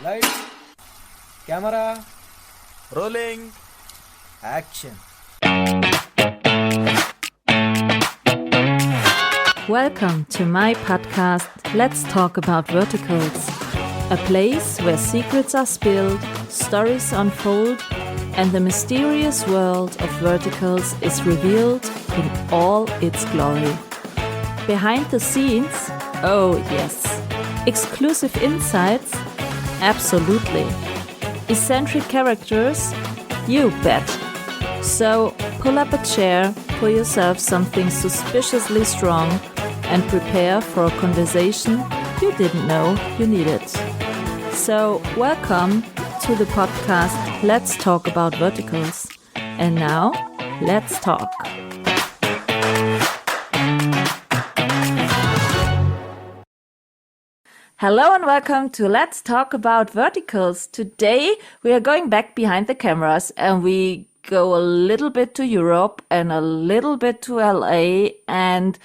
Lights, camera, Rolling. action. Welcome to my podcast, Let's Talk About Verticals, a place where secrets are spilled, stories unfold, and the mysterious world of verticals is revealed in all its glory. Behind the scenes, oh yes. Exclusive insights, absolutely. Eccentric characters, you bet. So pull up a chair, pour yourself something suspiciously strong, and prepare for a conversation you didn't know you needed. So welcome to the podcast Let's Talk About Verticals. And now, let's talk. Hello and welcome to Let's Talk About Verticals. Today we are going back behind the cameras and we go a little bit to Europe and a little bit to LA and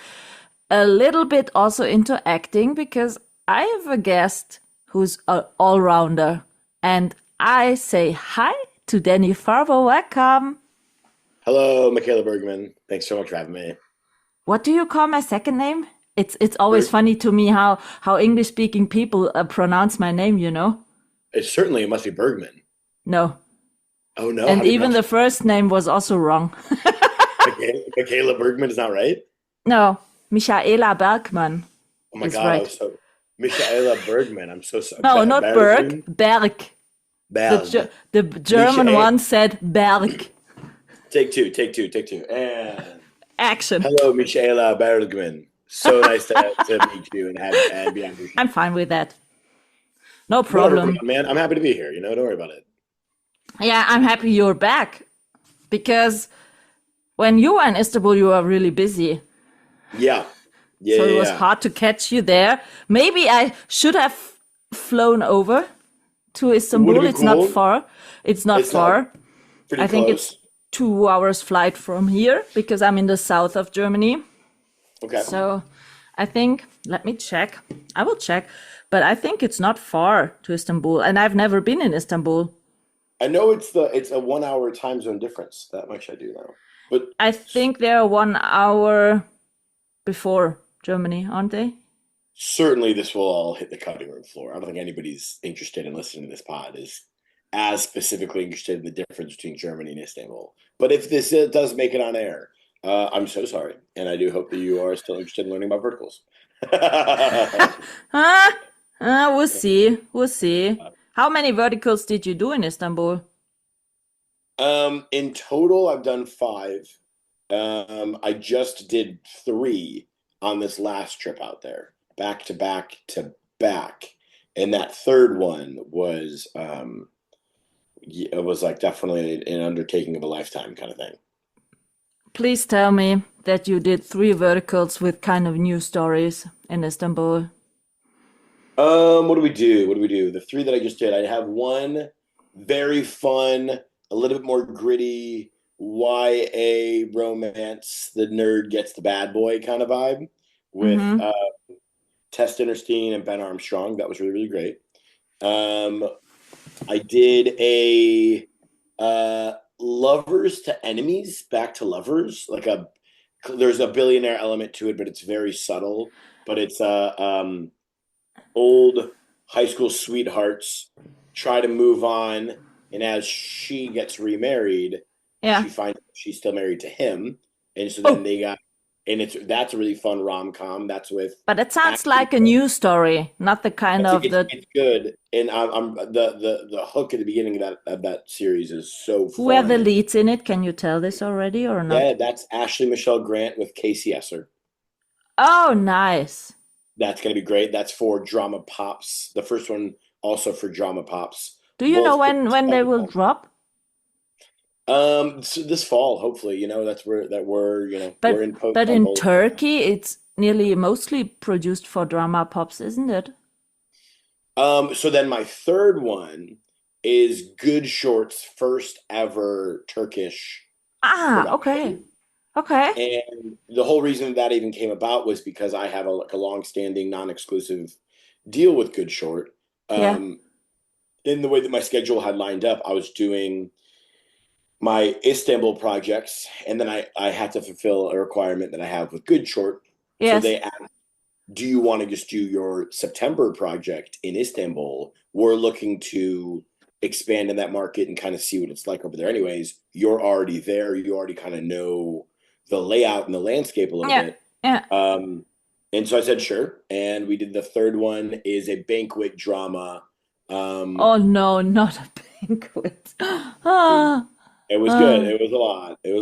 a little bit also into acting because I have a guest who's an all-rounder. And I say hi to Danny Farber. Welcome. Hello, Michaela Bergman. Thanks so much for having me. What do you call my second name? It's always funny to me how English-speaking people pronounce my name, you know? It must be Bergman. No. Oh, no? And even the first name was also wrong. Michaela Bergman is not right? No, Michaela Bergman. Oh, my is God. right. So Michaela Bergman. I'm so sorry. No, not Berg, Berg. Berg. The German one said Berg. Take two. And Action. hello, Michaela Bergman. So nice to meet you and be on your show. I'm fine with that. No Whatever, problem. man. I'm happy to be here. Don't worry about it. Yeah, I'm happy you're back. Because when you were in Istanbul, you were really busy. Yeah. So it was hard to catch you there. Maybe I should have flown over to Istanbul. Would've been It's not cool. far. It's not far. Pretty I think close. it's 2 hours flight from here because I'm in the south of Germany. Okay. So I think, let me check. I will check. But I think it's not far to Istanbul. And I've never been in Istanbul. I know it's a 1 hour time zone difference. That much I do know. But I think they're 1 hour before Germany, aren't they? certainly this will all hit the cutting room floor. I don't think anybody's interested in listening to this pod is as specifically interested in the difference between Germany and Istanbul. But if this does make it on air, I'm so sorry. And I do hope that you are still interested in learning about verticals. We'll see. We'll see. How many verticals did you do in Istanbul? In total, I've done 5. I just did 3 on this last trip out there, back to back to back. And that third one was, it was like definitely an undertaking of a lifetime kind of thing. Please tell me that you did 3 verticals with kind of new stories in Istanbul. What do we do? The 3 that I just did, I have one very fun, a little bit more gritty YA romance. The nerd gets the bad boy kind of vibe with Tess Dinnerstein and Ben Armstrong. That was really, really great. I did a lovers to enemies, back to lovers. There's a billionaire element to it, but it's very subtle. But it's old high school sweethearts try to move on, and as she gets remarried, she finds she's still married to him, and so then that's a really fun rom-com. That's with. But it sounds like a new story, not the kind of the. It's good, and I'm the hook at the beginning of that series is so fun. Who are the leads in it? Can you tell this already or not? Yeah, that's Ashley Michelle Grant with Casey Esser. Oh, nice. That's going to be great. That's for Drama Pops. The first one also for Drama Pops. Do you know when they will drop? So this fall, hopefully. That's where we're in post. But in Turkey, it's nearly mostly produced for Drama Pops, isn't it? So then my third one is Good Short's first ever Turkish. Okay. Okay. And the whole reason that even came about was because I have a long-standing non-exclusive deal with Good Short. in the way that my schedule had lined up, I was doing my Istanbul projects, and then I had to fulfill a requirement that I have with Good Short. So Yes. they asked, do you want to just do your September project in Istanbul? We're looking to expand in that market and kind of see what it's like over there. Anyways, you're already there. You already kind of know the layout and the landscape a little bit. Yeah. And so I said, sure. And we did the third one is a banquet drama. Oh no, not a banquet. Ah. It was good. It was a lot. It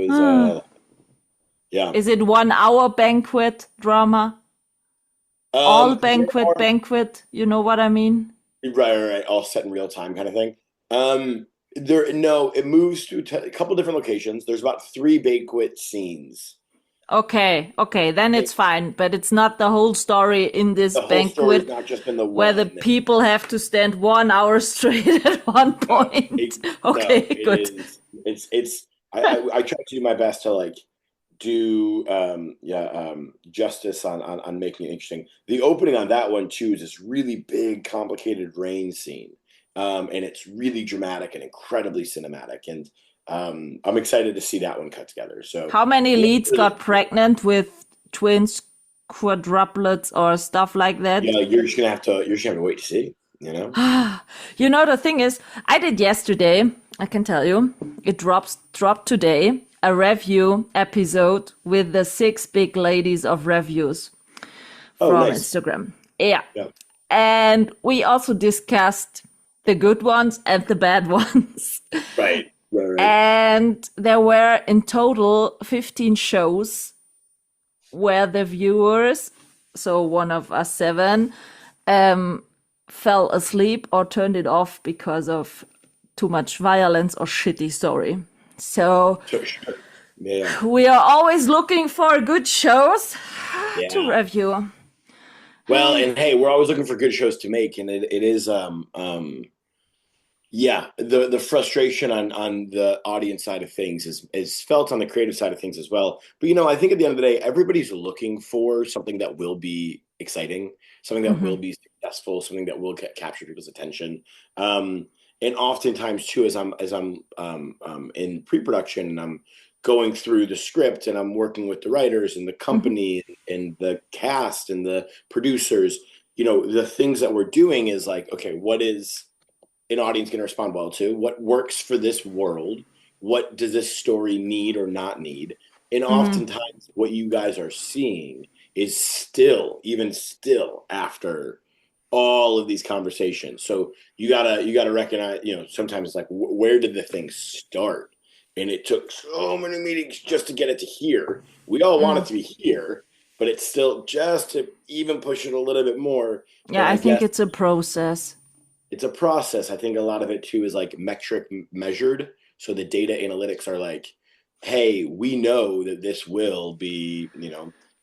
was yeah. Is it 1 hour banquet drama? All banquet, you know what I mean? Right. All set in real time kind of thing. It moves to a couple different locations. There's about 3 banquet scenes. Okay, then it's fine, but it's not the whole story in this The whole story is banquet not just in the where the one. people have to stand 1 hour straight at one point. Good. I try to do my best to like do justice on making it interesting. The opening on that one too is this really big, complicated rain scene, and it's really dramatic and incredibly cinematic. And I'm excited to see that one cut together. So, How many leads got pregnant with twins, quadruplets, or stuff like that? yeah, you're just gonna have to wait to see. You know. You know, the thing is, I did yesterday, I can tell you, it dropped today, a review episode with the 6 big ladies of reviews from Nice. Instagram. Yeah. Yeah. And we also discussed the good ones and the bad ones. Right. And there were in total 15 shows where the viewers, so one of us 7, fell asleep or turned it off because of too much violence or shitty story. So Yeah. we are always looking for good shows to Yeah. review. Well, and hey, we're always looking for good shows to make, and it is the frustration on the audience side of things is felt on the creative side of things as well. But I think at the end of the day, everybody's looking for something that will be exciting, something that will be successful, something that will capture people's attention. And oftentimes too, as I'm in pre-production and I'm going through the script and I'm working with the writers and the company and the cast and the producers, the things that we're doing is like, okay, what is an audience going to respond well to? What works for this world? What does this story need or not need? And oftentimes what you guys are seeing is even still after all of these conversations. So you gotta recognize, sometimes it's like, where did the thing start? And it took so many meetings just to get it to here. We all want it to be here, but it's still just to even push it a little bit more. Yeah, I think it's a process. It's a process. I think a lot of it too is like metric measured. So the data analytics are like, hey, we know that this will be,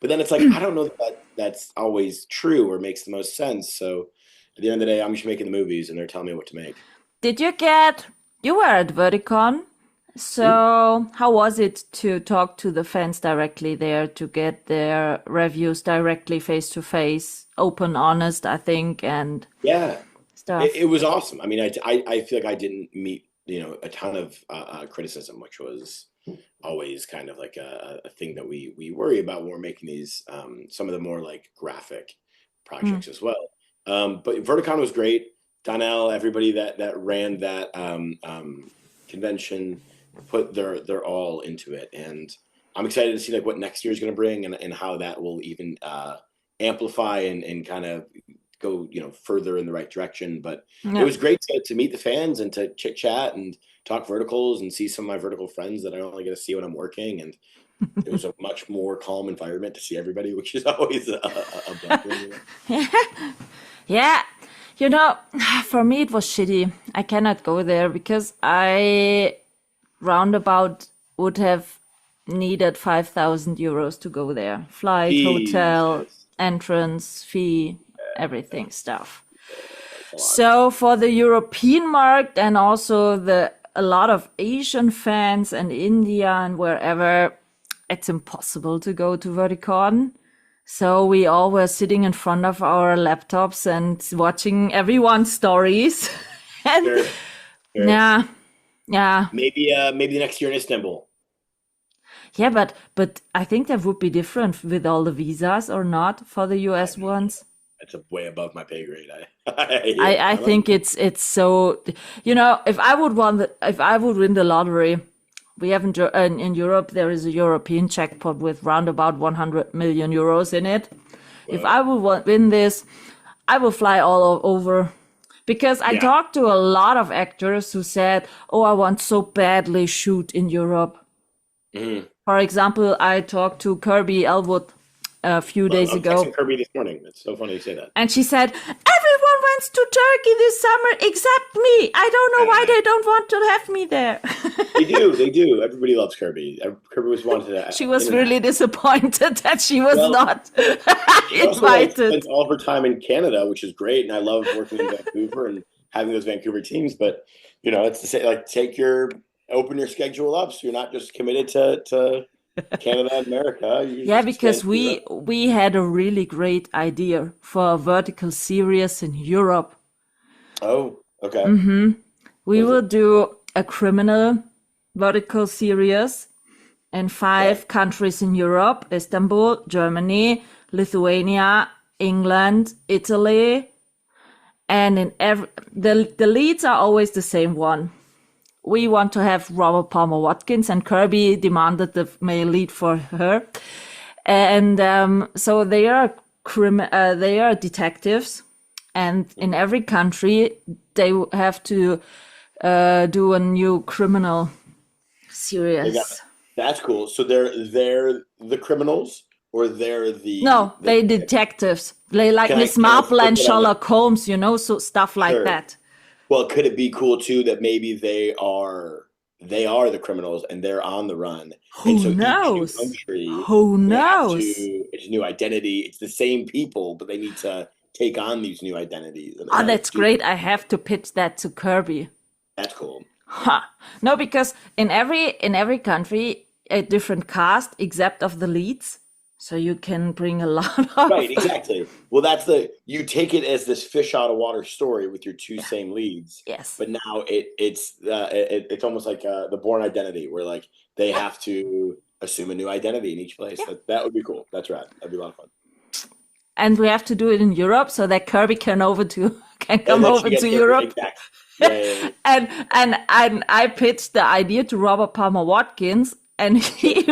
but then it's like, I don't know that that's always true or makes the most sense. So at the end of the day, I'm just making the movies and they're telling me what to make. You were at Verticon. So how was it to talk to the fans directly there, to get their reviews directly face to face, open, honest, I think, and stuff? It was awesome. I mean, I feel like I didn't meet, a ton of criticism, which was always kind of like a thing that we worry about when we're making these, some of the more like graphic projects as well. But Verticon was great. Donnell, everybody that ran that convention put their all into it, and I'm excited to see like what next year is going to bring and how that will even amplify and kind of go further in the right direction. But it was great to meet the fans and to chit chat and talk verticals and see some of my vertical friends that I don't really get to see when I'm working, and it was a much more calm environment to see everybody, which is always a blessing. Yeah. For me it was shitty. I cannot go there because I roundabout would have needed 5,000 euros to go there. Flight, hotel, entrance, fee, everything stuff. So for the European market and also a lot of Asian fans and India and wherever, it's impossible to go to Verticon. So we all were sitting in front of our laptops and watching everyone's stories And Sure. yeah. Maybe the next year in Istanbul. Yeah, but I think that would be different with all the visas or not for the US ones. That's way above my pay grade. I think it's so, if I would win the lottery, we have in Europe there is a European jackpot with round about 100 million euros in it. Wow. If I would win this, I will fly all over. Because I talked to a lot of actors who said, "Oh, I want so badly shoot in Europe." Mm-hmm. For example, I talked to Kirby Elwood a few days ago. I was texting Kirby this morning. It's so funny you say that. And she said, "Everyone went to Turkey this summer except me. I don't know why they don't want to have me there." They do. Everybody loves Kirby. Kirby was wanted to. She was really disappointed that she was not invited. She spent all of her time in Canada, which is great, and I love working in Vancouver and having those Vancouver teams. But it's to say, like, open your schedule up, so you're not just committed to Canada and America. Because we had a really great idea for a vertical series in Europe. Oh, okay. Mm-hmm. We will do a criminal vertical series in 5 countries in Europe: Istanbul, Germany, Lithuania, England, Italy, and in the leads are always the same one. We want to have Robert Palmer Watkins, and Kirby demanded the male lead for her. And so they are detectives, and in every country they have to do a new criminal series. That's cool. So they're the criminals, or they're they're detectives. They like Miss Marple and Sherlock Holmes, so stuff like that. Well, could it be cool too that maybe they are the criminals and they're on the run? Who knows? Who knows? It's a new identity. It's the same people, but they need to take on these new identities. That's great. I have to pitch that to Kirby. That's cool. No, because in every country a different cast except of the leads. So you can bring a lot of... Right, exactly. Well, you take it as this fish out of water story with your 2 same leads. Yes. But now it's almost like the Bourne Identity, where like they have to assume a new identity in each place. Yeah. That would be cool. That's right. That'd be a lot of fun. And we have to do it in Europe so that Kirby can come over to Europe. Exactly. Yeah. And I pitched the idea to Robert Palmer Watkins. And he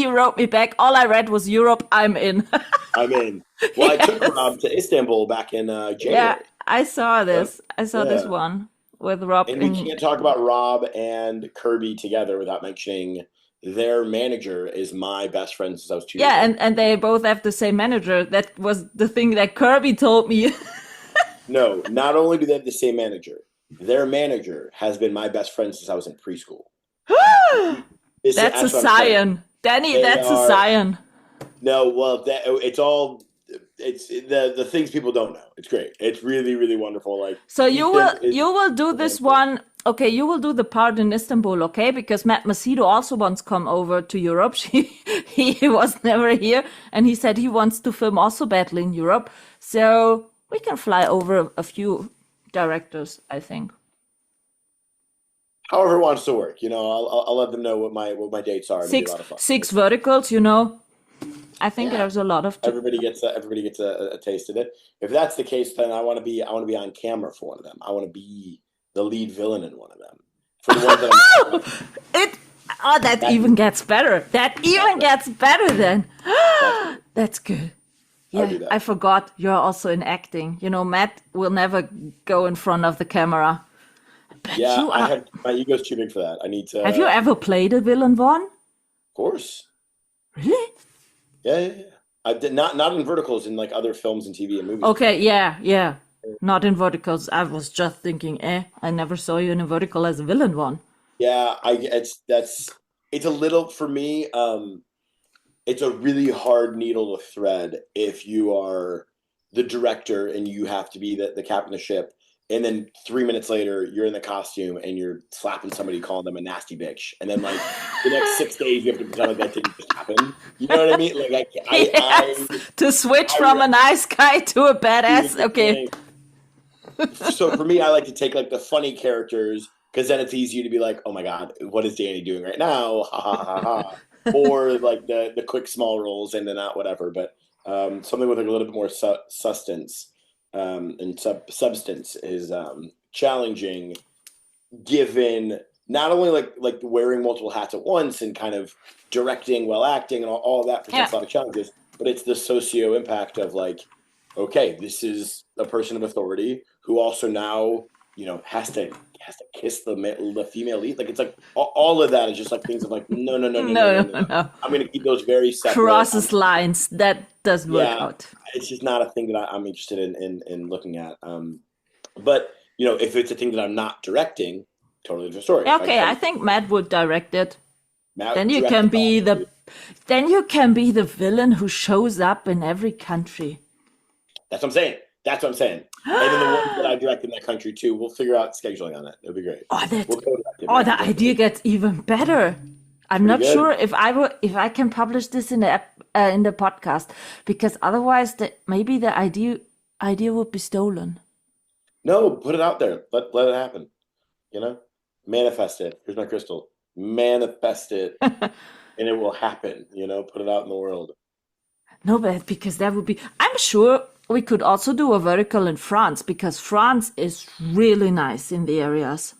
wrote me back. All I read was Europe. I'm in. I'm in. Well, I took Rob to Istanbul back in January. Yeah, I saw this. I saw this one with Rob. And we can't talk about Rob and Kirby together without mentioning their manager is my best friend since I was 2 years old. And they both have the same manager. That was the thing that Kirby told me. No, not only do they have the same manager, their manager has been my best friend since I was in preschool. That's a sign, Danny. That's a sign. No, well, it's the things people don't know. It's great. It's really, really wonderful. Like, so you will do this one. Okay, you will do the part in Istanbul, okay? Because Matt Macedo also wants to come over to Europe. He was never here, and he said he wants to film also badly in Europe. So we can fly over a few directors, I think. However it wants to work, I'll let them know what my dates are. It'll be a lot of fun. 6 verticals, I think there's a lot of. Everybody gets a taste of it. If that's the case, then I want to be on camera for one of them. I want to be the lead villain in one of them. For the one that that even gets better. That even gets better then. That's good. Yeah, I forgot you're also in acting. Matt will never go in front of the camera. Yeah, my ego's too big for that. I need to. Have you ever played a villain, Vaughn? Of course. Really? Yeah. I did not in verticals, in like other films and TV and movies. Okay, yeah. Not in verticals. I was just thinking, I never saw you in a vertical as a villain, Vaughn. Yeah, it's a little for me. It's a really hard needle to thread if you are the director and you have to be the captain of the ship. And then 3 minutes later, you're in the costume and you're slapping somebody, calling them a nasty bitch. And then, like, the next 6 days, you have to pretend like that didn't just happen. You know what I mean? Like, to switch from a nice guy to a badass. Okay. So for me, I like to take like the funny characters because then it's easier to be like, oh my God, what is Danny doing right now? Ha ha ha ha. Or like the quick small roles in and out, whatever. But something with like a little bit more substance and substance is challenging, given not only like wearing multiple hats at once and kind of directing while acting and all that presents a lot of challenges, but it's the socio impact of like, okay, this is a person of authority who also now has to kiss the female lead. Like it's like all of that is just like things of like no. I'm gonna keep those very separate. Crosses lines that doesn't work out. It's just not a thing that I'm interested in looking at. But if it's a thing that I'm not directing, totally different story. Okay, I think Matt would direct it. Matt then you can be the villain who shows up in every country. That's what I'm saying. And then the ones that I direct in that country too, we'll figure out scheduling on that. It'll be great. The idea gets even better. I'm not sure if I can publish this in the podcast, because otherwise maybe the idea would be stolen. No, put it out there. Let it happen. Manifest it. Here's my crystal. Manifest it, and it will happen. Put it out in the world. No, but because that would be. I'm sure we could also do a vertical in France, because France is really nice in the areas.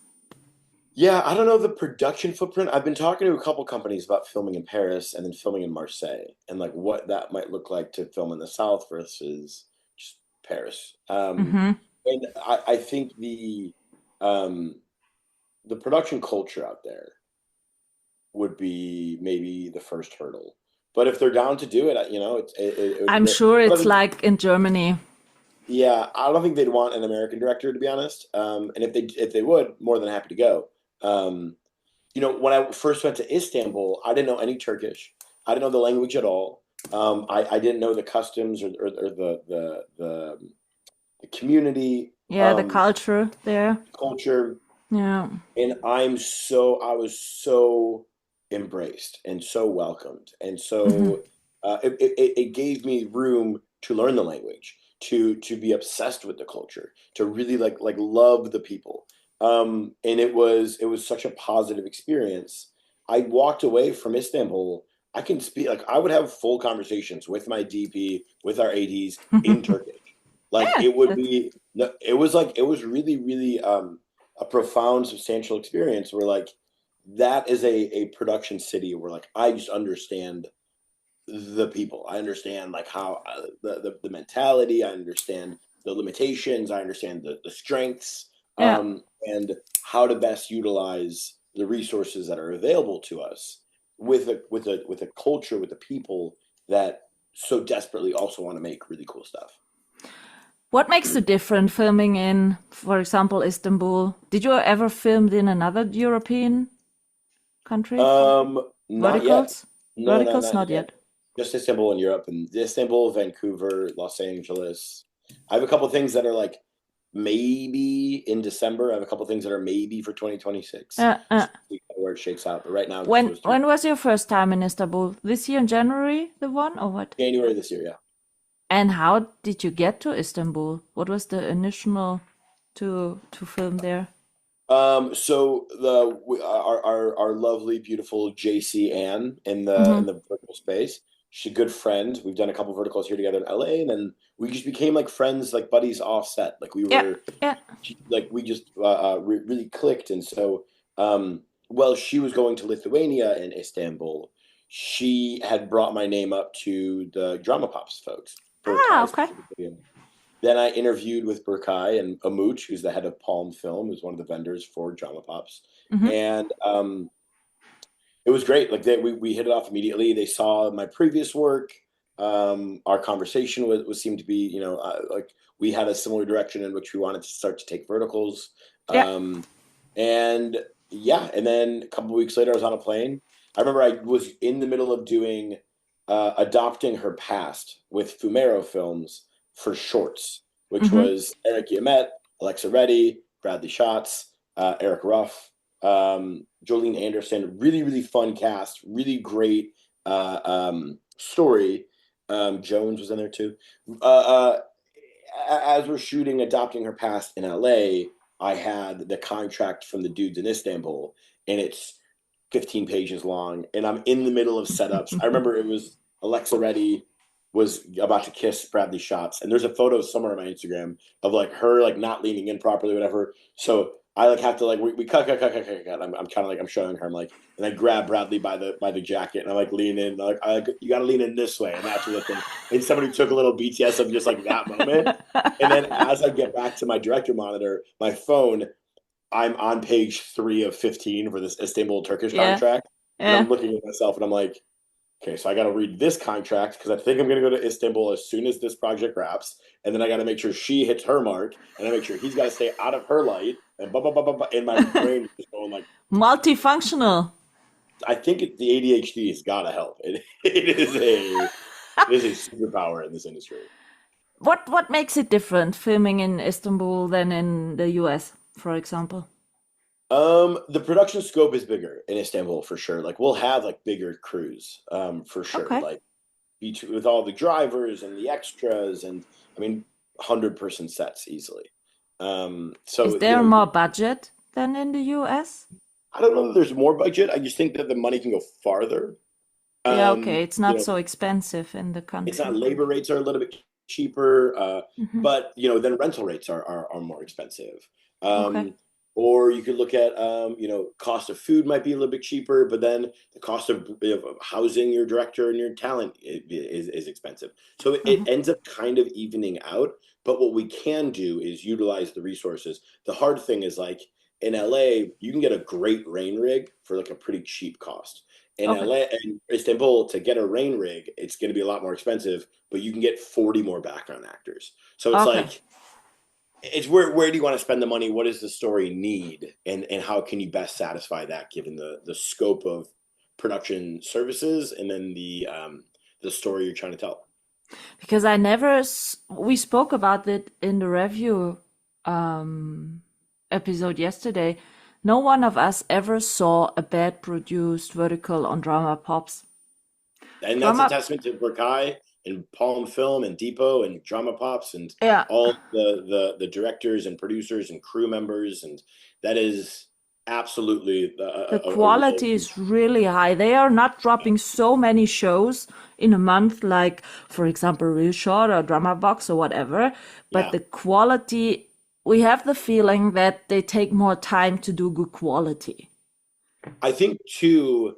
Yeah, I don't know the production footprint. I've been talking to a couple companies about filming in Paris and then filming in Marseille, and like what that might look like to film in the South versus just Paris. And I think the production culture out there would be maybe the first hurdle. But if they're down to do it, I'm sure it's like in Germany. Yeah, I don't think they'd want an American director, to be honest. And if they would, more than happy to go. When I first went to Istanbul, I didn't know any Turkish. I didn't know the language at all. I didn't know the customs or the community. Yeah, the culture there. Yeah. And I was so embraced and so welcomed. And so it gave me room to learn the language, to be obsessed with the culture, to really like love the people. And it was such a positive experience. I walked away from Istanbul. I can speak, like I would have full conversations with my DP, with our ADs in Turkish. Like it was really, really a profound, substantial experience where like that is a production city where like I just understand the people. I understand like how the mentality. I understand the limitations. I understand the strengths, and how to best utilize the resources that are available to us with a culture, with the people that so desperately also want to make really cool stuff. What makes it different filming in, for example, Istanbul? Did you ever film in another European country? Not Verticals? yet. Verticals, not yet. Just Istanbul in Europe, and Istanbul, Vancouver, Los Angeles. I have a couple things that are like maybe in December. I have a couple things that are maybe for 2026. Where it shakes out, but right now. When was your first time in Istanbul? This year in January, the one, or what? January this year, yeah. And how did you get to Istanbul? What was the initial to film there? So our lovely, beautiful JC Ann in the vertical space. She's a good friend. We've done a couple verticals here together in LA, and then we just became like friends, like buddies off set. Like we were, like we just really clicked. And so, while she was going to Lithuania in Istanbul, she had brought my name up to the Drama Pops folks. Okay. Then I interviewed with Berkay and Amuch, who's the head of Palm Film, who's one of the vendors for Drama Pops. And it was great. Like we hit it off immediately. They saw my previous work. Our conversation was seemed to be, like we had a similar direction in which we wanted to start to take verticals. And then a couple of weeks later, I was on a plane. I remember I was in the middle of doing adopting her past with Fumero Films for shorts, which was Eric Yamet, Alexa Reddy, Bradley Schatz, Eric Ruff, Jolene Anderson. Really, really fun cast. Really great story. Jones was in there too. as we're shooting Adopting Her Past in LA, I had the contract from the dudes in Istanbul, and it's 15 pages long, and I'm in the middle of setups. I remember it was Alexa Reddy was about to kiss Bradley Shots, and there's a photo somewhere on my Instagram of like her like not leaning in properly, whatever. So I like have to like we cut. I'm kind of like I'm showing her. I'm like, and I grab Bradley by the jacket, and I like lean in. I like you got to lean in this way, and that's what thing. And somebody took a little BTS of just like that moment, and then as I get back to my director monitor, my phone, I'm on page 3 of 15 for this Istanbul Turkish contract, and I'm looking at myself, and I'm like, okay, so I got to read this contract because I think I'm going to go to Istanbul as soon as this project wraps, and then I got to make sure she hits her mark, and I make sure he's got to stay out of her light, and blah blah blah blah blah. And my brain is going like multifunctional. I think the ADHD has got to help. It is a superpower in this industry. What makes it different filming in Istanbul than in the US, for example? The production scope is bigger in Istanbul for sure. Like we'll have like bigger crews, for sure. Okay. Like with all the drivers and the extras, and I mean, 100-person sets easily. So is there more budget than in the US? I don't know that there's more budget. I just think that the money can go farther. Yeah, okay. It's not so expensive in the country. It's not, labor rates are a little bit cheaper, but then rental rates are more expensive. Okay. Or you could look at, cost of food might be a little bit cheaper, but then the cost of housing your director and your talent is expensive. So it ends up kind of evening out. But what we can do is utilize the resources. The hard thing is like in LA, you can get a great rain rig for like a pretty cheap cost. In LA and Istanbul, to get a rain rig, it's going to be a lot more expensive, but you can get 40 more background actors. So it's like, it's where do you want to spend the money? What does the story need? And how can you best satisfy that given the scope of production services and then the story you're trying to tell? Because we spoke about it in the review episode yesterday. No one of us ever saw a bad produced vertical on Drama Pops. And that's a testament to Berkai and Palm Film and Depot and Drama Pops and all the directors and producers and crew members, and that is absolutely the quality is really high. They are not dropping so many shows in a month, like for example Real Short or Drama Box or whatever. But the quality, we have the feeling that they take more time to do good quality. I think too.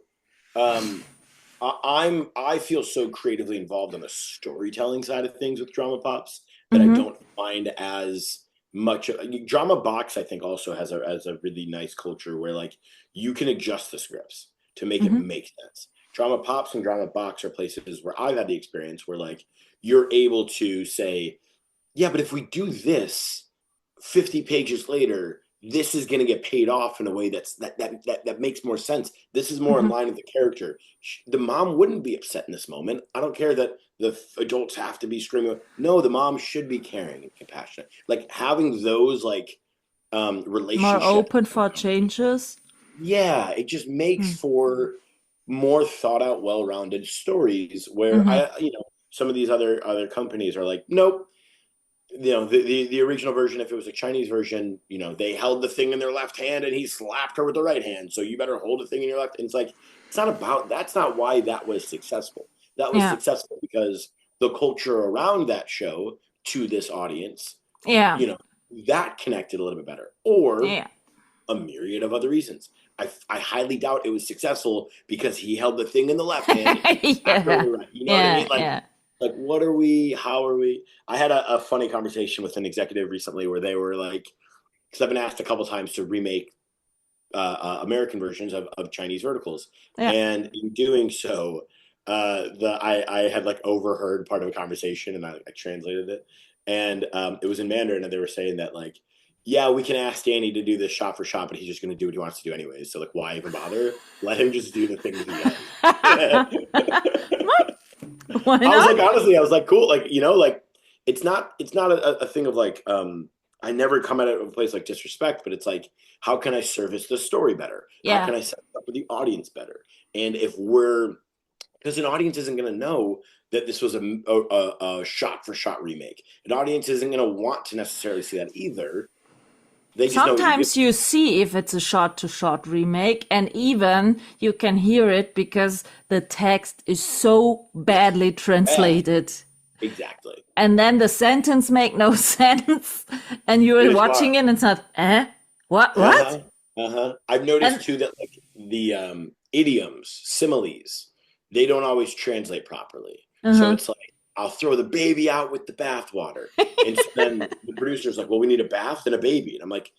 I feel so creatively involved on the storytelling side of things with Drama Pops that I don't find as much. Drama Box, I think, also has a really nice culture where like you can adjust the scripts to make it make sense. Drama Pops and Drama Box are places where I've had the experience where like you're able to say, yeah, but if we do this 50 pages later, this is going to get paid off in a way that makes more sense. This is more in line with the character. The mom wouldn't be upset in this moment. I don't care that the adults have to be screaming. No, the mom should be caring and compassionate. Like having those like relationships more open for changes. Yeah, it just makes for more thought out, well-rounded stories where some of these other companies are like, nope. The original version, if it was a Chinese version, they held the thing in their left hand and he slapped her with the right hand. So you better hold the thing in your left. And it's like, that's not why that was successful. That was successful because the culture around that show to this audience, that connected a little bit better. Or a myriad of other reasons. I highly doubt it was successful because he held the thing in the left hand. Right. You know what I mean? Like, what are we? How are we? I had a funny conversation with an executive recently where they were like, because I've been asked a couple times to remake American versions of Chinese verticals. And in doing so, I had like overheard part of a conversation and I translated it. And it was in Mandarin and they were saying that like, yeah, we can ask Danny to do this shot for shot, but he's just going to do what he wants to do anyways. So like, why even bother? Let him just do the things he does. Why not? I was like, honestly, I was like, cool. Like, like it's not a thing of like, I never come at it from a place like disrespect, but it's like, how can I service the story better? How can I set up for the audience better? And because because an audience isn't going to know that this was a shot-for-shot remake. An audience isn't going to want to necessarily see that either. They just Sometimes you see if it's a shot-to-shot remake, and even you can hear it because the text is so badly translated. Exactly. And then the sentence make no sense, and you're watching it and it's not, what? I've noticed too that like the idioms, similes, they don't always translate properly. So it's like, I'll throw the baby out with the bathwater. And so then the producer's like, well, we need a bath and a baby. And I'm like,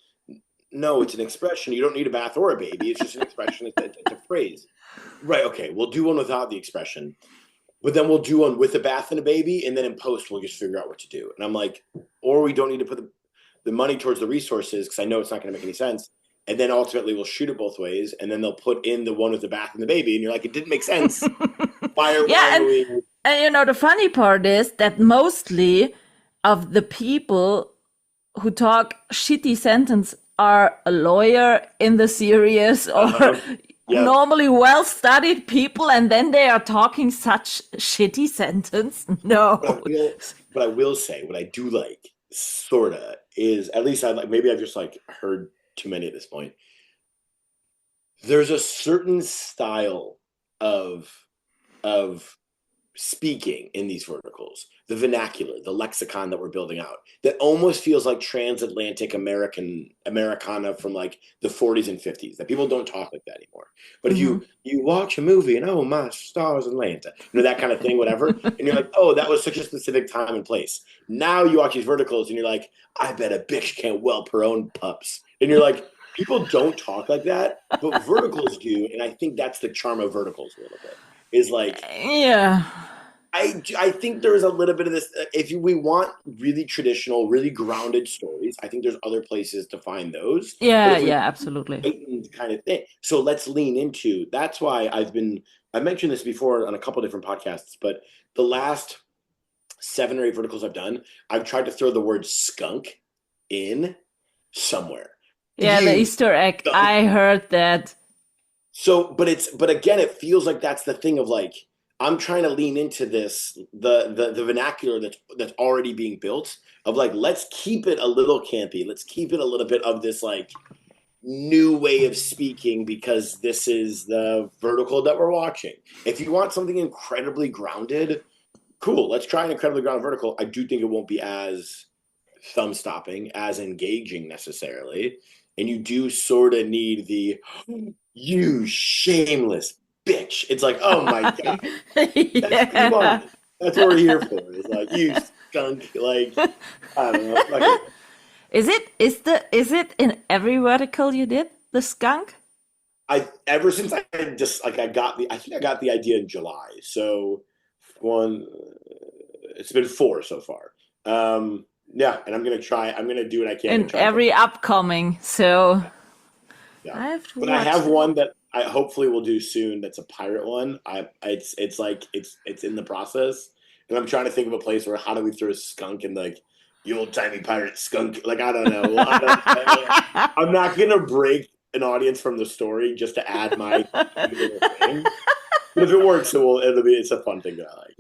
no, it's an expression. You don't need a bath or a baby. It's just an expression. It's a phrase. Right, okay, we'll do one without the expression. But then we'll do one with a bath and a baby, and then in post, we'll just figure out what to do. And I'm like, or we don't need to put the money towards the resources, because I know it's not going to make any sense. And then ultimately, we'll shoot it both ways, and then they'll put in the one with the bath and the baby, and you're like, it didn't make sense. Why are we... And you know, the funny part is that mostly of the people who talk shitty sentence are a lawyer in the series or normally well-studied people, and then they are talking such shitty sentence. No. But I will say, what I do like, sorta, is, at least maybe I've just like heard too many at this point. There's a certain style of speaking in these verticals, the vernacular, the lexicon that we're building out, that almost feels like transatlantic Americana from like the 40s and 50s, that people don't talk like that anymore. But if you watch a movie and, oh, my stars Atlanta, that kind of thing, whatever, and you're like, oh, that was such a specific time and place. Now you watch these verticals and you're like, I bet a bitch can't whelp her own pups. And you're like, people don't talk like that, but verticals do. And I think that's the charm of verticals a little bit. Is like, I think there is a little bit of this. If we want really traditional, really grounded stories, I think there's other places to find those. Yeah, absolutely. Kind of thing. So let's lean into. That's why I mentioned this before on a couple of different podcasts, but the last 7 or 8 verticals I've done, I've tried to throw the word skunk in somewhere. Yeah, the Easter egg. Skunk. I heard that. So, but again, it feels like that's the thing of like, I'm trying to lean into this, the vernacular that's already being built of like, let's keep it a little campy. Let's keep it a little bit of this like new way of speaking, because this is the vertical that we're watching. If you want something incredibly grounded, cool. Let's try an incredibly grounded vertical. I do think it won't be as thumb stopping, as engaging necessarily. And you do sort of need the, you shameless bitch. It's like, oh my God. Come on. That's what we're here for. It's like, you skunk. Like, I don't know. Like, is it in every vertical you did, the skunk? Ever since I got the idea in July. So it's been 4 so far. Yeah, and I'm going to do what I can. In every upcoming, so yeah. I have to I have one that I hopefully will do soon. That's a pirate one. It's in the process, and I'm trying to think of a place where how do we throw a skunk in like you old timey pirate skunk? Like I don't know. I'm not going to break an audience from the story just to add my little thing. But if it works, it's a fun thing that I like.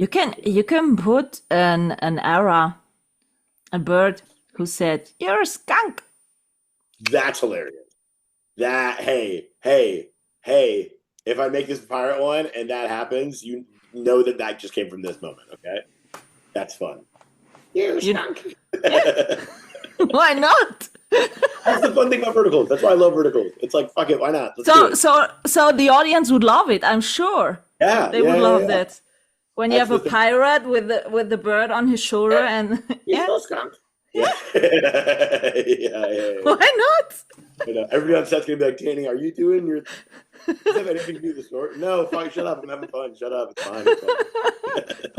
You can put an era. A bird who said, "You're a skunk." That's hilarious. Hey, if I make this pirate one and that happens, you know that just came from this moment, okay? That's fun. You're a skunk. Why not? That's the fun thing about verticals. That's why I love verticals. It's like, fuck it, why not? So the audience would love it, I'm sure. Yeah. They would love that. When you have a pirate with the bird on his shoulder and so skunk. Yeah. Yeah. Why not? Everybody on set's gonna be like, Danny, are you doing your does that have anything to do with the story? No, fine, shut up. I'm having fun. Shut up. It's fine.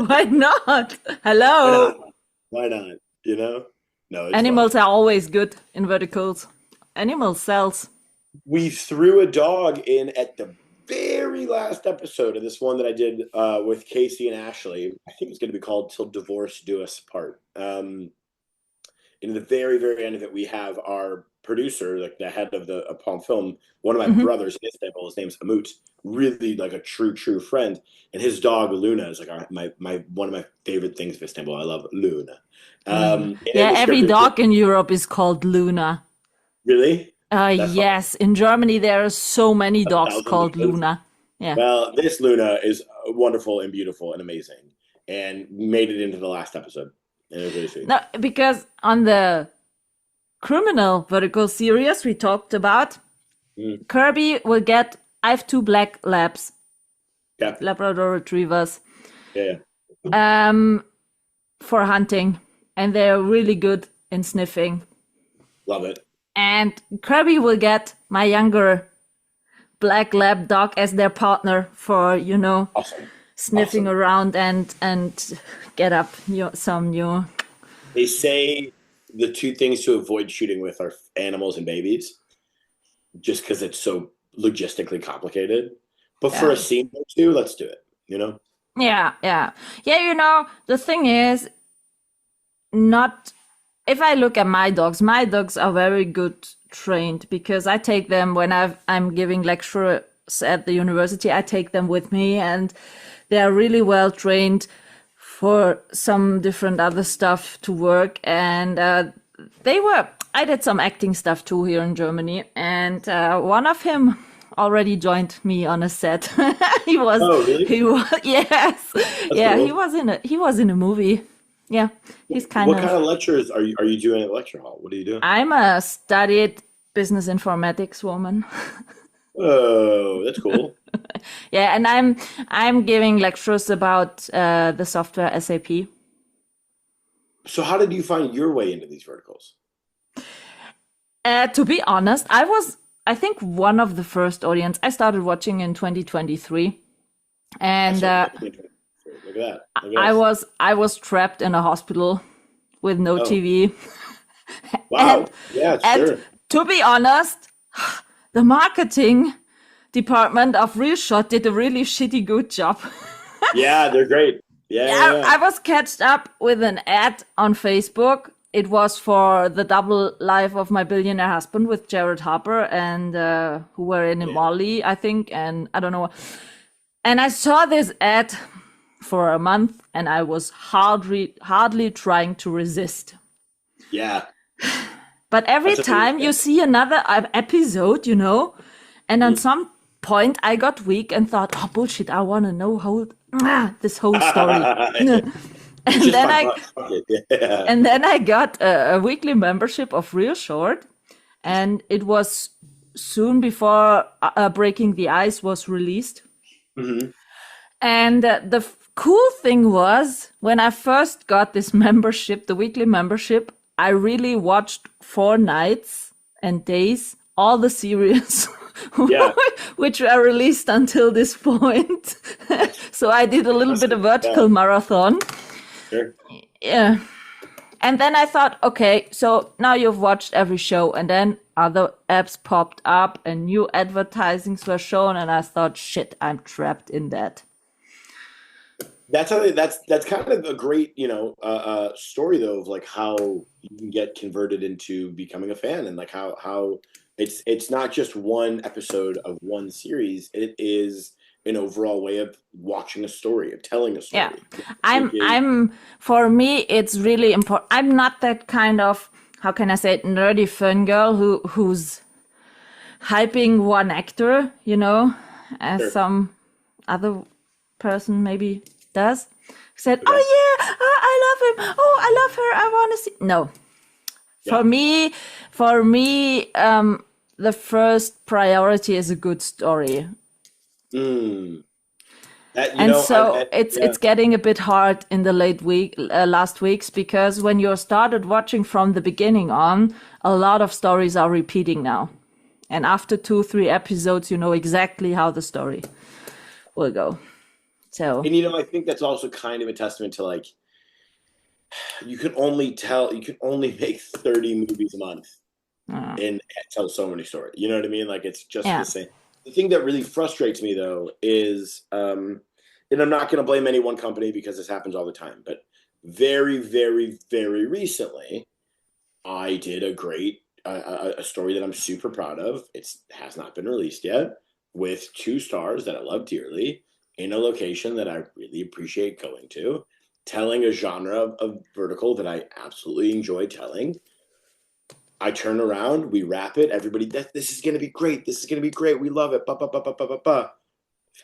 Why not? Hello. Why not? You know? No. Animals are always good in verticals. Animal sells. We threw a dog in at the very last episode of this one that I did with Casey and Ashley. I think it's going to be called "Till Divorce Do Us Part." In the very, very end of it, we have our producer, like the head of the Palm Film, one of my brothers in Istanbul, his name's Umut, really like a true friend, and his dog Luna is like my one of my favorite things of Istanbul. I love Luna. Yeah, every dog in Europe is called Luna. Really? Yes, in Germany there are so many dogs 1,000 called Lunas? Luna. Yeah. Well, this Luna is wonderful and beautiful and amazing, and made it into the last episode, and it was really sweet. No, because on the criminal vertical series we talked about, Kirby will get. I have 2 black labs, Yeah, Labrador retrievers, yeah. for hunting, and they're really good in sniffing. Love it. And Kirby will get my younger black lab dog as their partner for, Awesome. sniffing around and get up some new. They say the 2 things to avoid shooting with are animals and babies, just because it's so logistically complicated. But for a scene or 2, let's do it. Yeah. The thing is, if I look at my dogs are very good trained, because I take them when I'm giving lectures at the university. I take them with me, and they're really well trained for some different other stuff to work. And I did some acting stuff too here in Germany, and one of him already joined me on a set. He was. Oh, really? He was. Yes. Yeah. Cool. He was in a movie. Yeah. He's What kind of lectures are you doing at the lecture hall? What are you doing? I'm a studied business informatics woman. Oh, that's cool. Yeah, and I'm giving lectures about the software SAP. So how did you find your way into these verticals? To be honest, I think one of the first audience. I started watching in 2023, and Look at that. I was trapped in a hospital with no TV. Wow. Sure. To be honest, the marketing department of ReelShot did a really shitty good job. Yeah, they're great. Yeah. I was catched up with an ad on Facebook. It was for the double life of my billionaire husband with Jared Harper and who were in Molly, I think, and I don't know. And I saw this ad for a month, and I was hardly trying to resist. Yeah. But every time you see another episode, and at some point I got weak and thought, oh, bullshit, I want to know this whole story. And then I got a weekly membership of ReelShort, and it was soon before Breaking the Ice was released. And the cool thing was, when I first got this membership, the weekly membership, I really watched 4 nights and days, all the series, which were released until this point. So I did a little bit of vertical marathon. Sure. Yeah. And then I thought, okay, so now you've watched every show, and then other apps popped up and new advertisings were shown, and I thought, shit, I'm trapped in that. That's kind of a great, story though, of like how you can get converted into becoming a fan, and like how it's not just one episode of one series. It is an overall way of watching a story, of telling a story. Yeah. For me, it's really important. I'm not that kind of, how can I say it, nerdy fangirl who's hyping one actor, as some other person maybe does. Said, oh yeah, I love him. Oh, I love her. I want to see. No. Yeah. For me, the first priority is a good story. It's getting a bit hard in the last weeks, because when you started watching from the beginning on, a lot of stories are repeating now, and after 2-3 episodes, you know exactly how the story will go. So, and I think that's also kind of a testament to like, you can only make 30 movies a month and tell so many stories. You know what I mean? Like, it's just the same. The thing that really frustrates me, though, is, and I'm not going to blame any one company because this happens all the time, but very, very, very recently, I did a great a story that I'm super proud of. It has not been released yet, with 2 stars that I love dearly in a location that I really appreciate going to, telling a genre of vertical that I absolutely enjoy telling. I turn around, we wrap it. Everybody, this is going to be great. This is going to be great. We love it.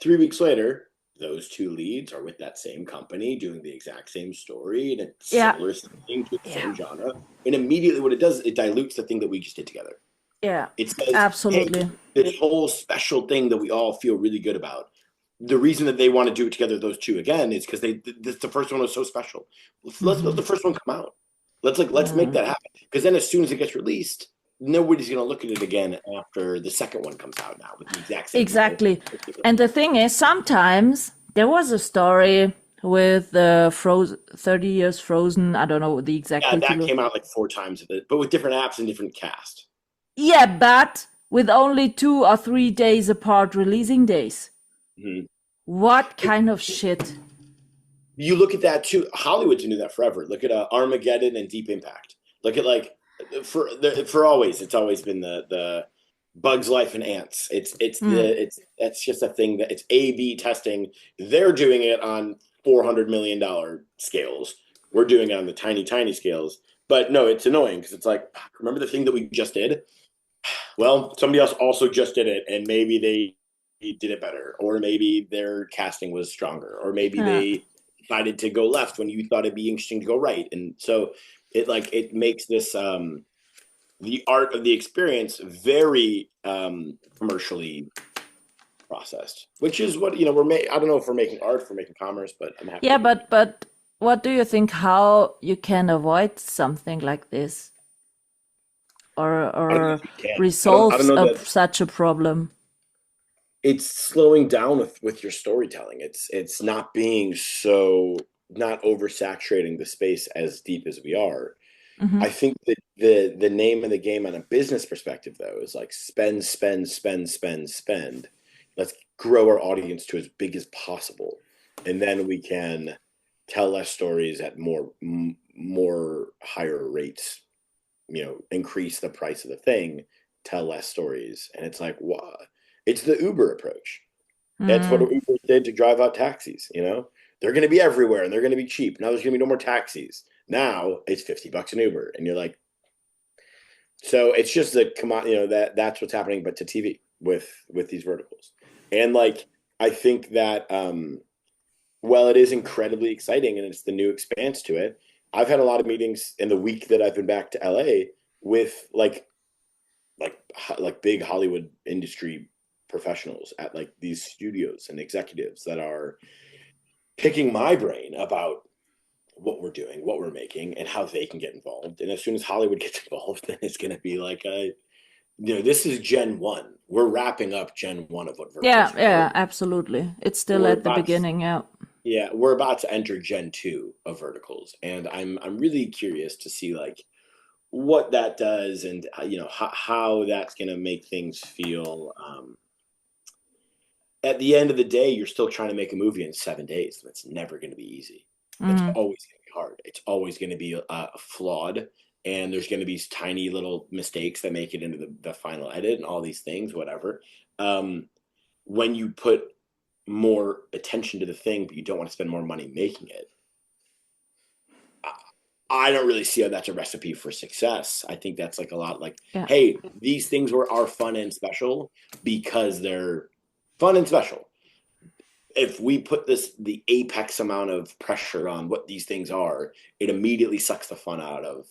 3 weeks later, those 2 leads are with that same company doing the exact same story and a similar thing to the same genre. And immediately what it does, it dilutes the thing that we just did together. Yeah, It says, absolutely. hey, this whole special thing that we all feel really good about. The reason that they want to do it together, those 2 again, is because the first one was so special. Let's let the first one come out. Let's make that happen. Because then as soon as it gets released, nobody's going to look at it again after the second one comes out now with the exact same Exactly. And the thing is, sometimes there was a story with 30 Years Frozen. I don't know the exact Yeah, that title. came out like 4 times of it, but with different apps and different cast. Yeah, but with only 2 or 3 days apart releasing days. Mm-hmm. What kind of shit? You look at that too. Hollywood's been doing that forever. Look at Armageddon and Deep Impact. Look at like for always. It's always been the Bugs Life and Ants. That's just a thing that it's A/B testing. They're doing it on $400 million scales. We're doing it on the tiny scales. But no, it's annoying because it's like, remember the thing that we just did? Well, somebody else also just did it, and maybe they did it better, or maybe their casting was stronger, or maybe they decided to go left when you thought it'd be interesting to go right. And so it makes this the art of the experience very commercially processed, which is what I don't know if we're making art, if we're making commerce, but I'm happy. Yeah, but what do you think? How you can avoid something like this, or resolve such a problem? It's slowing down with your storytelling. It's not being not oversaturating the space as deep as we are. Mm-hmm. I think that the name of the game on a business perspective, though, is like spend. Let's grow our audience to as big as possible, and then we can tell less stories at more higher rates. Increase the price of the thing, tell less stories, and it's like, wow. It's the Uber approach. That's what Uber did to drive out taxis. They're going to be everywhere and they're going to be cheap. Now there's going to be no more taxis. Now it's $50 an Uber, and you're like, so it's just that's what's happening, but to TV with these verticals. And like, I think that while it is incredibly exciting and it's the new expanse to it, I've had a lot of meetings in the week that I've been back to LA with like big Hollywood industry professionals at like these studios and executives that are picking my brain about what we're doing, what we're making, and how they can get involved. And as soon as Hollywood gets involved, then it's going to be like this is Gen 1. We're wrapping up Gen 1 of what verticals yeah, absolutely. It's still at the beginning. Yeah, we're about to enter Gen 2 of verticals, and I'm really curious to see like what that does, and how that's going to make things feel. At the end of the day, you're still trying to make a movie in 7 days. That's never going to be easy. It's always going to be hard. It's always going to be flawed, and there's going to be tiny little mistakes that make it into the final edit and all these things, whatever. When you put more attention to the thing, but you don't want to spend more money making it, I don't really see how that's a recipe for success. I think that's like a lot like, hey, these things are fun and special because they're fun and special. If we put the apex amount of pressure on what these things are, it immediately sucks the fun out of,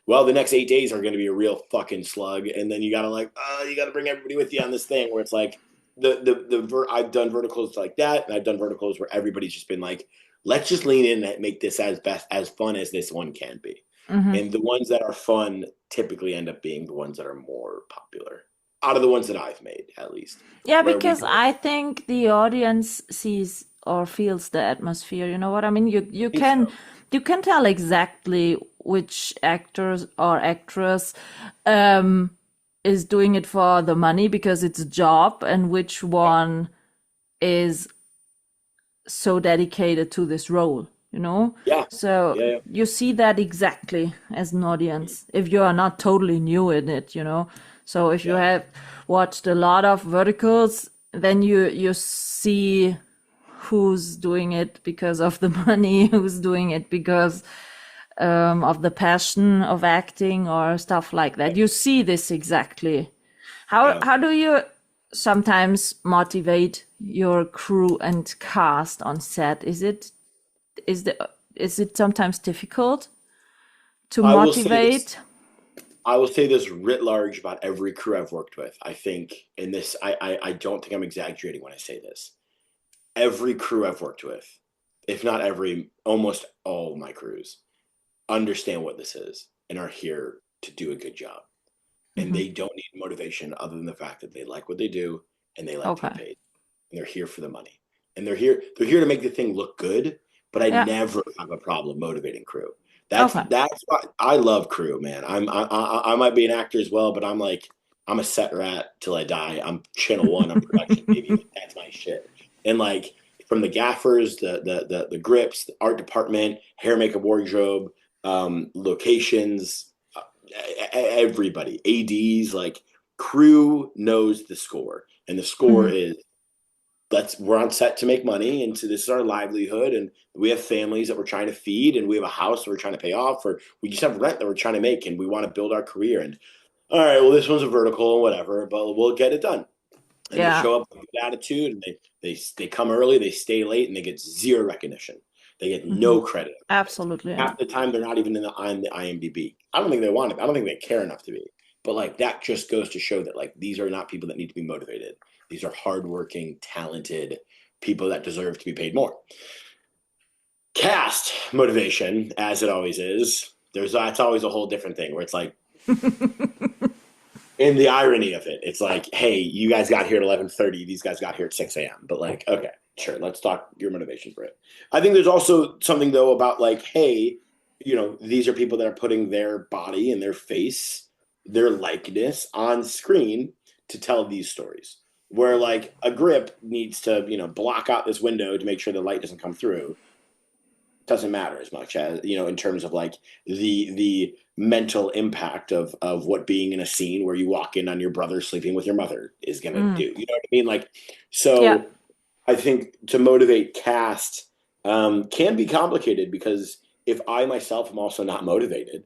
well, the next 8 days are going to be a real fucking slug. And then you got to bring everybody with you on this thing where it's like I've done verticals like that. And I've done verticals where everybody's just been like, let's just lean in and make this as fun as this one can be. And the ones that are fun typically end up being the ones that are more popular out of the ones that I've made, at least. Yeah, because I think the audience sees or feels the atmosphere. You know what I mean? You can tell exactly which actors or actress is doing it for the money because it's a job, and which one is so dedicated to this role. Yeah, So Yeah. you see that exactly as an audience if you are not totally new in it, So if you have watched a lot of verticals, then you see who's doing it because of the money, who's doing it because of the passion of acting or stuff like that. You see this exactly. How do you sometimes motivate your crew and cast on set? Is it sometimes difficult to motivate? I will say this writ large about every crew I've worked with. I think in this, I don't think I'm exaggerating when I say this. Every crew I've worked with, if not every, almost all my crews, understand what this is and are here to do a good job. And they don't need motivation other than the fact that they like what they do and they like to get paid. And they're here for the money. And they're here to make the thing look good, but I never have a problem motivating crew. That's why I love crew, man. I might be an actor as well, but I'm a set rat till I die. I'm channel one, I'm production baby. That's my shit. And like from the gaffers, the grips, the art department, hair, makeup, wardrobe, locations, everybody, ADs, like crew knows the score, and the score is we're on set to make money, and so this is our livelihood, and we have families that we're trying to feed, and we have a house that we're trying to pay off, or we just have rent that we're trying to make, and we want to build our career. And all right, well, this one's a vertical and whatever, but we'll get it done. And they show up with good attitude, and they come early, they stay late, and they get zero recognition. They get no credit. Absolutely. Half the time, they're not even on the IMDb. I don't think they want it. I don't think they care enough to be. But like that just goes to show that like these are not people that need to be motivated. These are hardworking, talented people that deserve to be paid more. Cast motivation, as it always is, that's always a whole different thing where it's like, in the irony of it, it's like, hey, you guys got here at 11:30. These guys got here at 6 a.m. But like, okay, sure, let's talk your motivation for it. I think there's also something though about like, hey, these are people that are putting their body and their face, their likeness on screen to tell these stories. Where like a grip needs to, block out this window to make sure the light doesn't come through. Doesn't matter as much as, in terms of like the mental impact of what being in a scene where you walk in on your brother sleeping with your mother is going to do. You know what I mean? Like, so I think to motivate cast can be complicated because if I myself am also not motivated,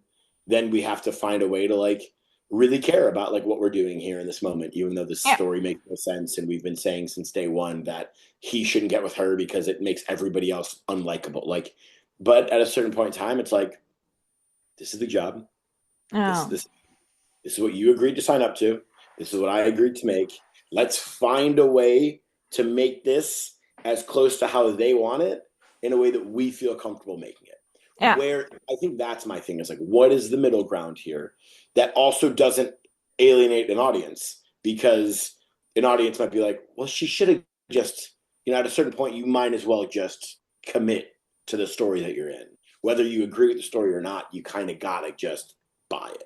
then we have to find a way to like really care about like what we're doing here in this moment, even though this story makes no sense. And we've been saying since day one that he shouldn't get with her because it makes everybody else unlikable. Like, but at a certain point in time, it's like, this is the job. This is what you agreed to sign up to. This is what I agreed to make. Let's find a way to make this as close to how they want it in a way that we feel comfortable making it. Yeah. Where I think that's my thing is like, what is the middle ground here that also doesn't alienate an audience? Because an audience might be like, well, she should have just, at a certain point, you might as well just commit to the story that you're in. Whether you agree with the story or not, you kind of got to just buy it.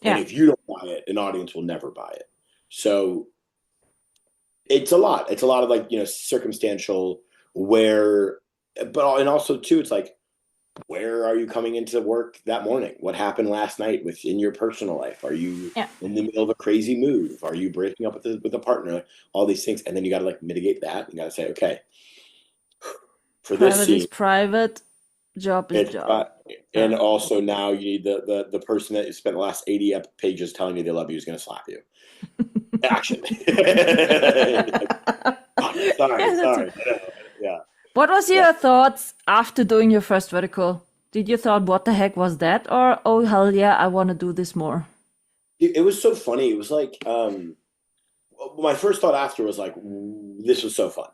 Yeah. And if you don't buy it, an audience will never buy it. So it's a lot. It's a lot of like, circumstantial and also too, it's like, where are you coming into work that morning? What happened last night in your personal life? Are you in the middle of a crazy move? Are you breaking up with a partner? All these things. And then you got to like mitigate that. You got to say, okay, for this scene, is private, job is job. And also now you need the person that you spent the last 80 pages telling you they love you is going to slap you. Action. Sorry. Yeah. What was your thoughts after doing your first vertical? Did you thought, what the heck was that? Or, oh, hell yeah, I want to do this more? It was so funny. It was like, my first thought after was like, this was so fun.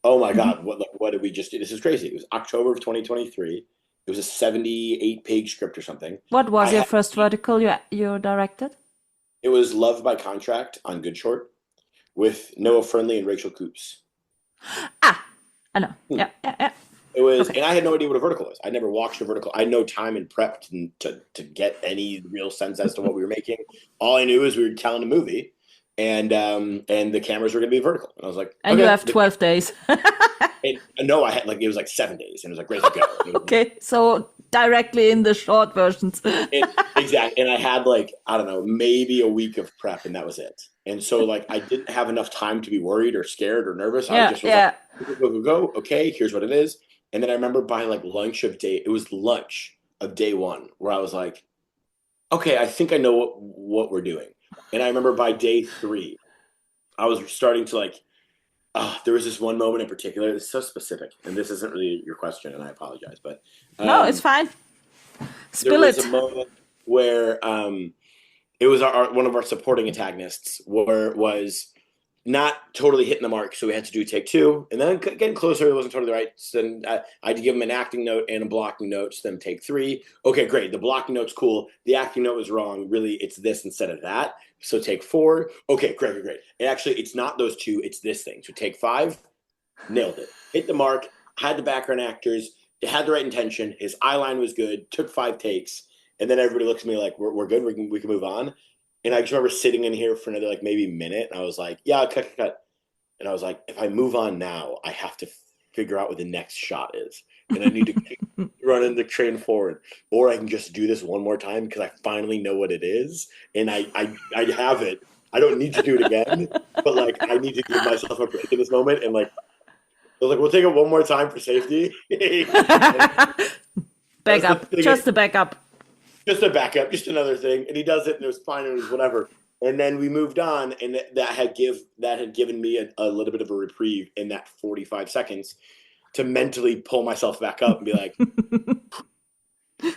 Oh my God, what did we just do? This is crazy. It was October of 2023. It was a 78-page script or something. What was your first vertical you directed? It was Love by Contract on Good Short with Noah Friendly and Rachel Coops. I know. Yeah. It was, and I had no idea what a vertical was. I never watched a vertical. I had no time and prep to get any real sense as to what we were making. All I knew is we were telling a movie, and the cameras were going to be vertical. And I was like, And okay. you have 12 days. And no, I had it was like 7 days, and it was like ready to go. Okay, so directly in the short versions. Exactly. And I had I don't know, maybe a week of prep, and that was it. And so I didn't have enough time to be worried or scared or nervous. I just was like, go. Okay, here's what it is. And then I remember by lunch of day day one, where I was like, okay, I think I know what we're doing. And I remember by day 3, I was starting to there was this one moment in particular. It's so specific, and this isn't really your question, and I apologize, but No, it's fine. Spill there was it. a moment where it was one of our supporting antagonists was not totally hitting the mark, so we had to do take 2, and then getting closer, it wasn't totally right. So then I had to give him an acting note and a blocking note, so then take 3. Okay, great. The blocking note's cool. The acting note was wrong. Really, it's this instead of that. So take 4. Okay, great. And actually, it's not those 2. It's this thing. So take 5. Nailed it. Hit the mark. Had the background actors. It had the right intention. His eye line was good. Took 5 takes. And then everybody looks at me like, we're good. We can move on. And I just remember sitting in here for another maybe a minute. And I was like, yeah, cut. And I was like, if I move on now, I have to figure out what the next shot is. And I need to keep running the train forward. Or I can just do this one more time because I finally know what it is. And I have it. I don't need to do it again. But I need to give myself a break in this moment. And I was like, we'll take it one more time for safety. Backup. Just a backup. Just a backup, just another thing. And he does it, and it was fine, and it was whatever. And then we moved on, and that had given me a little bit of a reprieve in that 45 seconds to mentally pull myself back up and be like,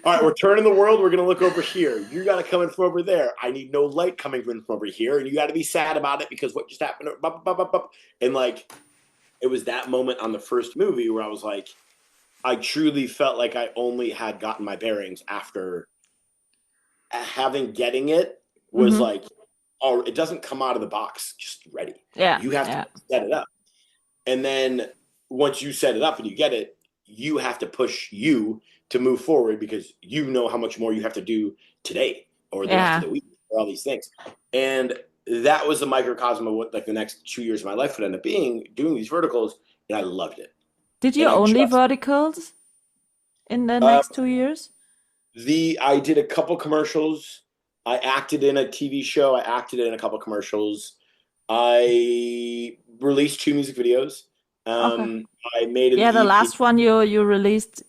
all right, we're turning the world. We're going to look over here. You got to come in from over there. I need no light coming in from over here. And you got to be sad about it because what just happened. And it was that moment on the first movie where I was like, I truly felt like I only had gotten my bearings after getting it was it doesn't come out of the box just ready. Yeah. You have to set it up. And then once you set it up and you get it, you have to push you to move forward because you know how much more you have to do today or the rest of the week or all these things. And that was a microcosm of what the next 2 years of my life would end up being, doing these verticals, and I loved it. Did you only verticals in the next 2 years? I did a couple commercials. I acted in a TV show. I acted in a couple commercials. I released 2 music videos. I made the last one you released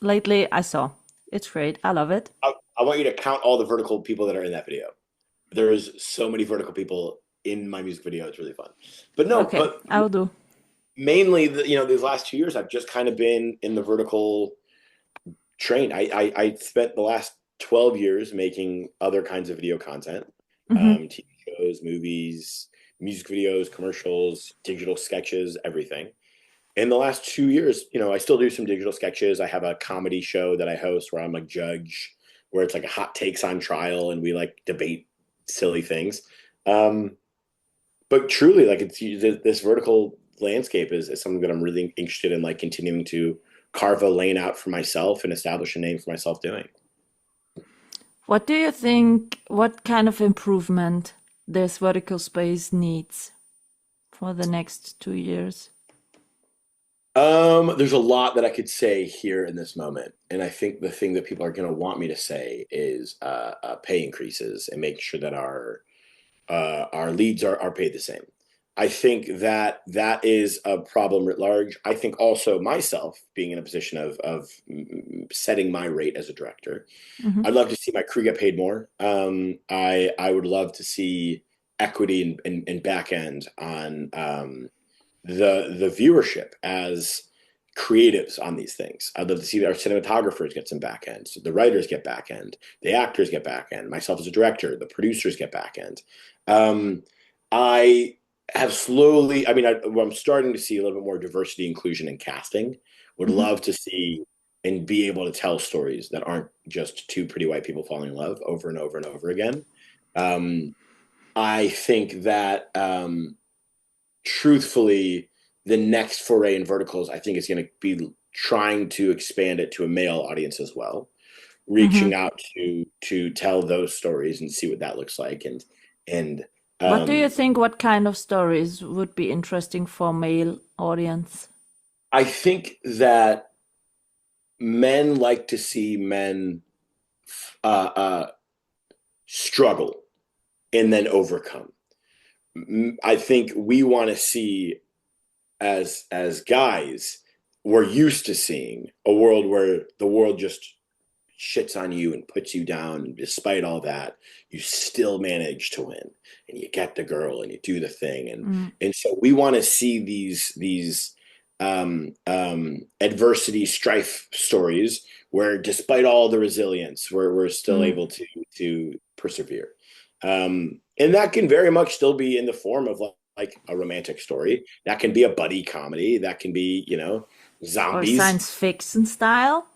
lately, I saw. It's great. I love it. I want you to count all the vertical people that are in that video. There's so many vertical people in my music video. It's really fun. But no, but I will do. Mainly, these last 2 years, I've just kind of been in the vertical train. I spent the last 12 years making other kinds of video content, TV shows, movies, music videos, commercials, digital sketches, everything. In the last 2 years, I still do some digital sketches. I have a comedy show that I host where I'm a judge, where it's a hot takes on trial and we debate silly things. But truly, it's this vertical landscape is something that I'm really interested in, continuing to carve a lane out for myself and establish a name for myself doing. What do you think, what kind of improvement this vertical space needs for the next 2 years? There's a lot that I could say here in this moment. And I think the thing that people are going to want me to say is pay increases and make sure that our leads are paid the same. I think that is a problem writ large. I think also myself being in a position of setting my rate as a director, I'd love to see my crew get paid more. I would love to see equity and back end on the viewership as creatives on these things. I'd love to see our cinematographers get some back end. So the writers get back end, the actors get back end, myself as a director, the producers get back end. I have slowly, I'm starting to see a little bit more diversity, inclusion, and casting. Would love to see and be able to tell stories that aren't just 2 pretty white people falling in love over and over and over again. I think that truthfully, the next foray in verticals, I think, is going to be trying to expand it to a male audience as well, reaching out to tell those stories and see what that looks like, and What do you think? What kind of stories would be interesting for male audience? I think that men like to see men struggle and then overcome. I think we want to see, as guys, we're used to seeing a world where the world just shits on you and puts you down, and despite all that, you still manage to win, and you get the girl, and you do the thing, and so we want to see these adversity, strife stories where, despite all the resilience, we're still able to persevere, and that can very much still be in the form of like a romantic story. That can be a buddy comedy. That can be, Or zombies. science fiction style?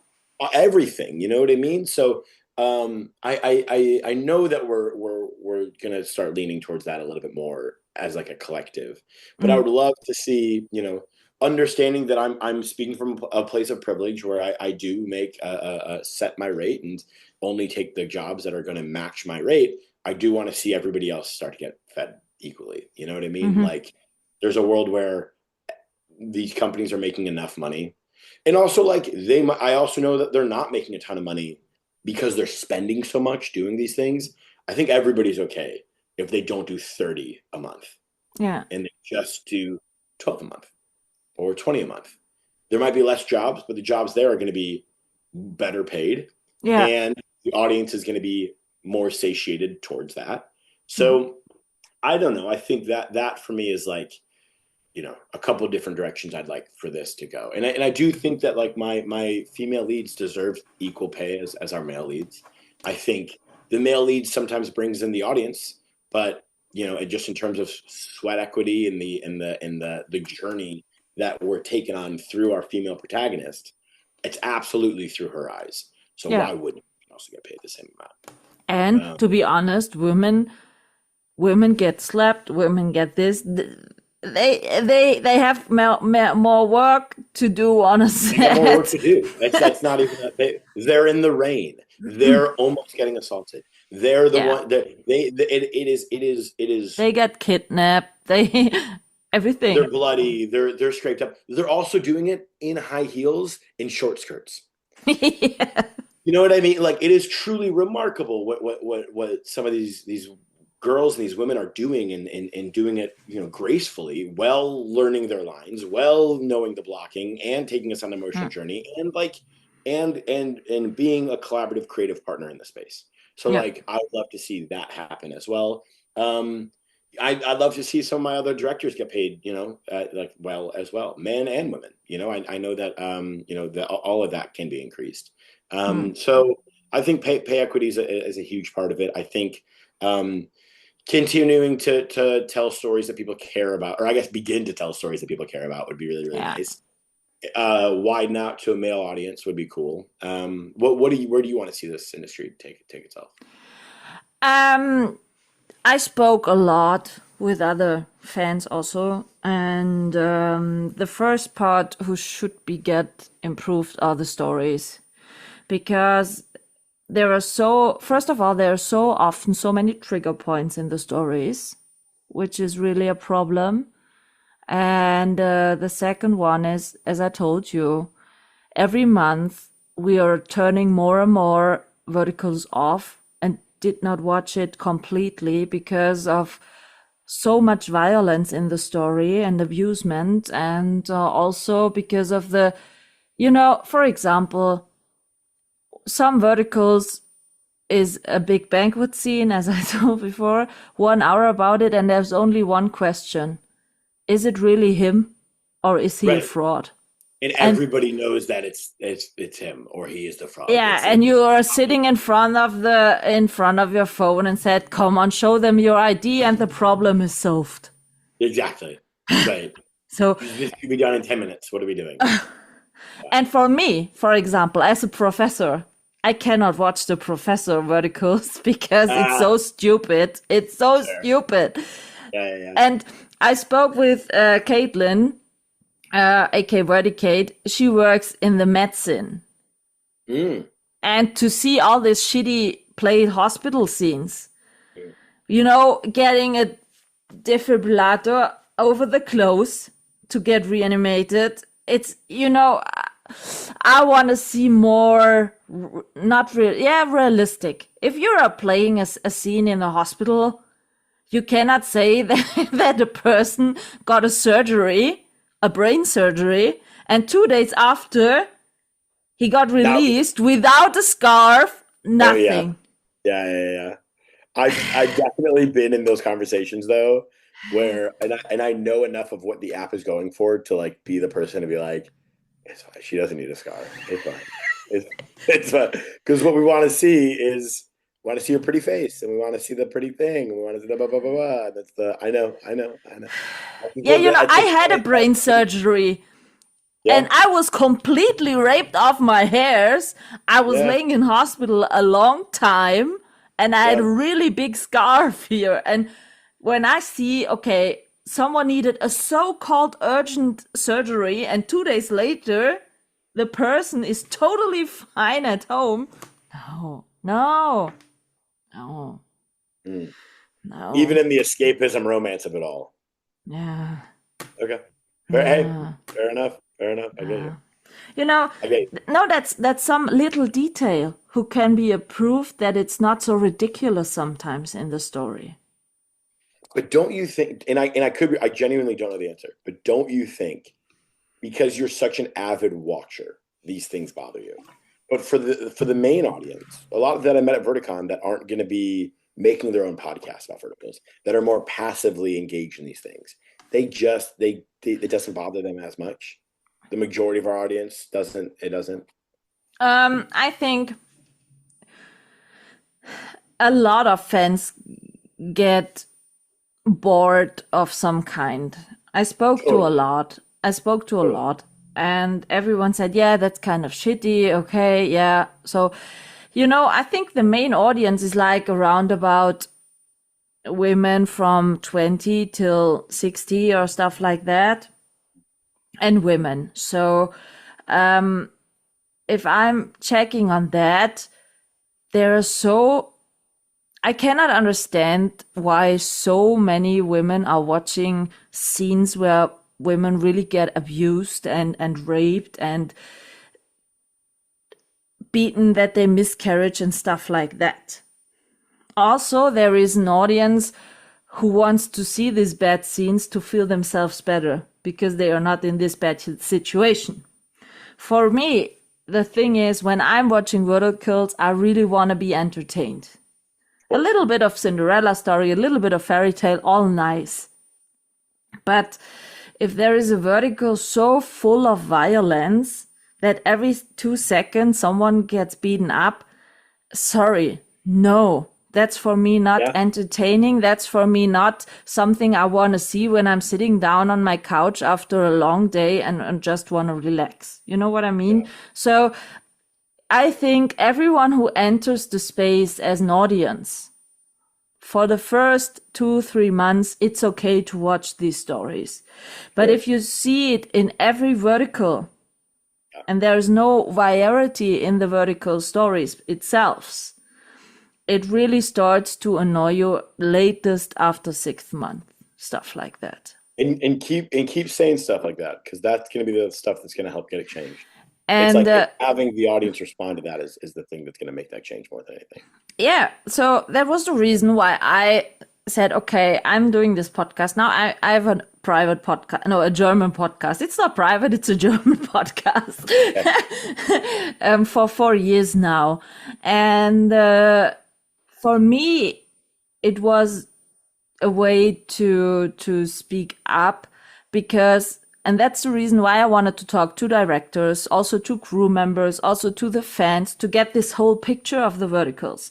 Everything, you know what I mean? So I know that we're gonna start leaning towards that a little bit more as like a collective, but I would love to see, understanding that I'm speaking from a place of privilege where I do make a set my rate and only take the jobs that are going to match my rate. I do want to see everybody else start to get fed equally. You know what I mean? Like, there's a world where these companies are making enough money. And also, like, I also know that they're not making a ton of money because they're spending so much doing these things. I think everybody's okay if they don't do 30 a month. Yeah. And they just do 12 a month or 20 a month. There might be less jobs, but the jobs there are going to be better paid. Yeah. And the audience is going to be more satiated towards that. So I don't know. I think that for me is like, a couple of different directions I'd like for this to go. And I do think that, like, my female leads deserve equal pay as our male leads. I think the male lead sometimes brings in the audience, but just in terms of sweat equity and the journey that we're taking on through our female protagonist, it's absolutely through her eyes. So why wouldn't we also get paid the same amount? And to be honest, women get slapped, women get this. They have more work to do on a set. They have more work to do. That's not even. They're in the rain. They're almost getting assaulted. They're the one. It is. They get kidnapped. Everything. They're bloody. They're scraped up. They're also doing it in high heels and short skirts. Yeah. You know what I mean? Like, it is truly remarkable what some of these girls and these women are doing and doing it, gracefully, well, learning their lines, well, knowing the blocking, and taking us on an emotional journey, and and being a collaborative, creative partner in the space. So like, I would love to see that happen as well. I'd love to see some of my other directors get paid, as well, men and women. I know that that all of that can be increased. So I think pay equity is a huge part of it. I think continuing to tell stories that people care about, or I guess begin to tell stories that people care about, would be really, really nice. Widen out to a male audience would be cool. Where do you want to see this industry take itself? I spoke a lot with other fans also, and the first part who should be get improved are the stories, because there are so often so many trigger points in the stories, which is really a problem. And the second one is, as I told you, every month we are turning more and more verticals off and did not watch it completely because of so much violence in the story and abusement, and also because of the, for example, some verticals is a big banquet scene, as I told before, 1 hour about it, and there's only one question. Is it really him, or is he a fraud? And everybody knows that it's him, or he is the fraud. Yeah, and you are sitting in front of your phone and said, "Come on, show them your ID," and the problem is solved. Exactly. Right. So this could be done in 10 minutes. What are we doing? And for me, for example, as a professor, I cannot watch the professor verticals because it's so stupid. It's so stupid. Yeah. And I spoke with Caitlin, aka Verticate. She works in the medicine. And to see all these shitty played hospital scenes, getting a defibrillator over the clothes to get reanimated. It's, I want to see more, not real, realistic. If you're playing a scene in a hospital, you cannot say that a person got a brain surgery, and 2 days after he got released without a scarf, nothing. Oh, yeah. I've definitely been in those conversations though, where and I know enough of what the app is going for to like be the person to be like, it's fine. She doesn't need a scarf. It's fine. It's fine. Because what we want to see is your pretty face, and we want to see the pretty thing, and we want to see the blah blah blah blah. That's the I know. Yeah, I had a brain surgery. Yeah. And I was completely raped off my hairs. I was laying in hospital a long time, and I had a really big scarf here. And when I see, okay, someone needed a so-called urgent surgery, and 2 days later, the person is totally fine at home. No. Even in the escapism romance of it all. Yeah. Okay. Hey, fair enough. I get you. No, that's some little detail who can be a proof that it's not so ridiculous sometimes in the story. But don't you think, and I genuinely don't know the answer, but don't you think because you're such an avid watcher, these things bother you? But for the main audience, a lot that I met at Verticon that aren't going to be making their own podcast about verticals, that are more passively engaged in these things, it doesn't bother them as much. The majority of our audience doesn't. I think a lot of fans get bored of some kind. I spoke to a lot, and everyone said, yeah, that's kind of shitty. Okay, yeah. So, I think the main audience is like around about women from 20 till 60 or stuff like that, and women. So, if I'm checking on that, I cannot understand why so many women are watching scenes where women really get abused and raped and beaten, that they miscarriage and stuff like that. Also, there is an audience who wants to see these bad scenes to feel themselves better because they are not in this bad situation. For me, the thing is, when I'm watching verticals, I really want to be entertained. A little bit of Cinderella story, a little bit of fairy tale, all nice. But if there is a vertical so full of violence that every 2 seconds someone gets beaten up, sorry, no. That's for me not entertaining. That's for me not something I want to see when I'm sitting down on my couch after a long day and just want to relax. You know what I mean? Yeah. So I think everyone who enters the space as an audience, for the first 2-3 months, it's okay to watch these stories. But if you see it in every vertical, and there's no variety in the vertical stories itself, it really starts to annoy you latest after 6th month, stuff like that. And keep saying stuff like that, because that's going to be the stuff that's going to help get it changed. And it's like having the audience respond to that is the thing that's going to make that change more than anything. Yeah, so that was the reason why I said, okay, I'm doing this podcast. Now I have a private podcast, no, a German podcast. It's not private, it's a German podcast for 4 years now. And for me, it was a way to speak up because, and that's the reason why I wanted to talk to directors, also to crew members, also to the fans, to get this whole picture of the verticals.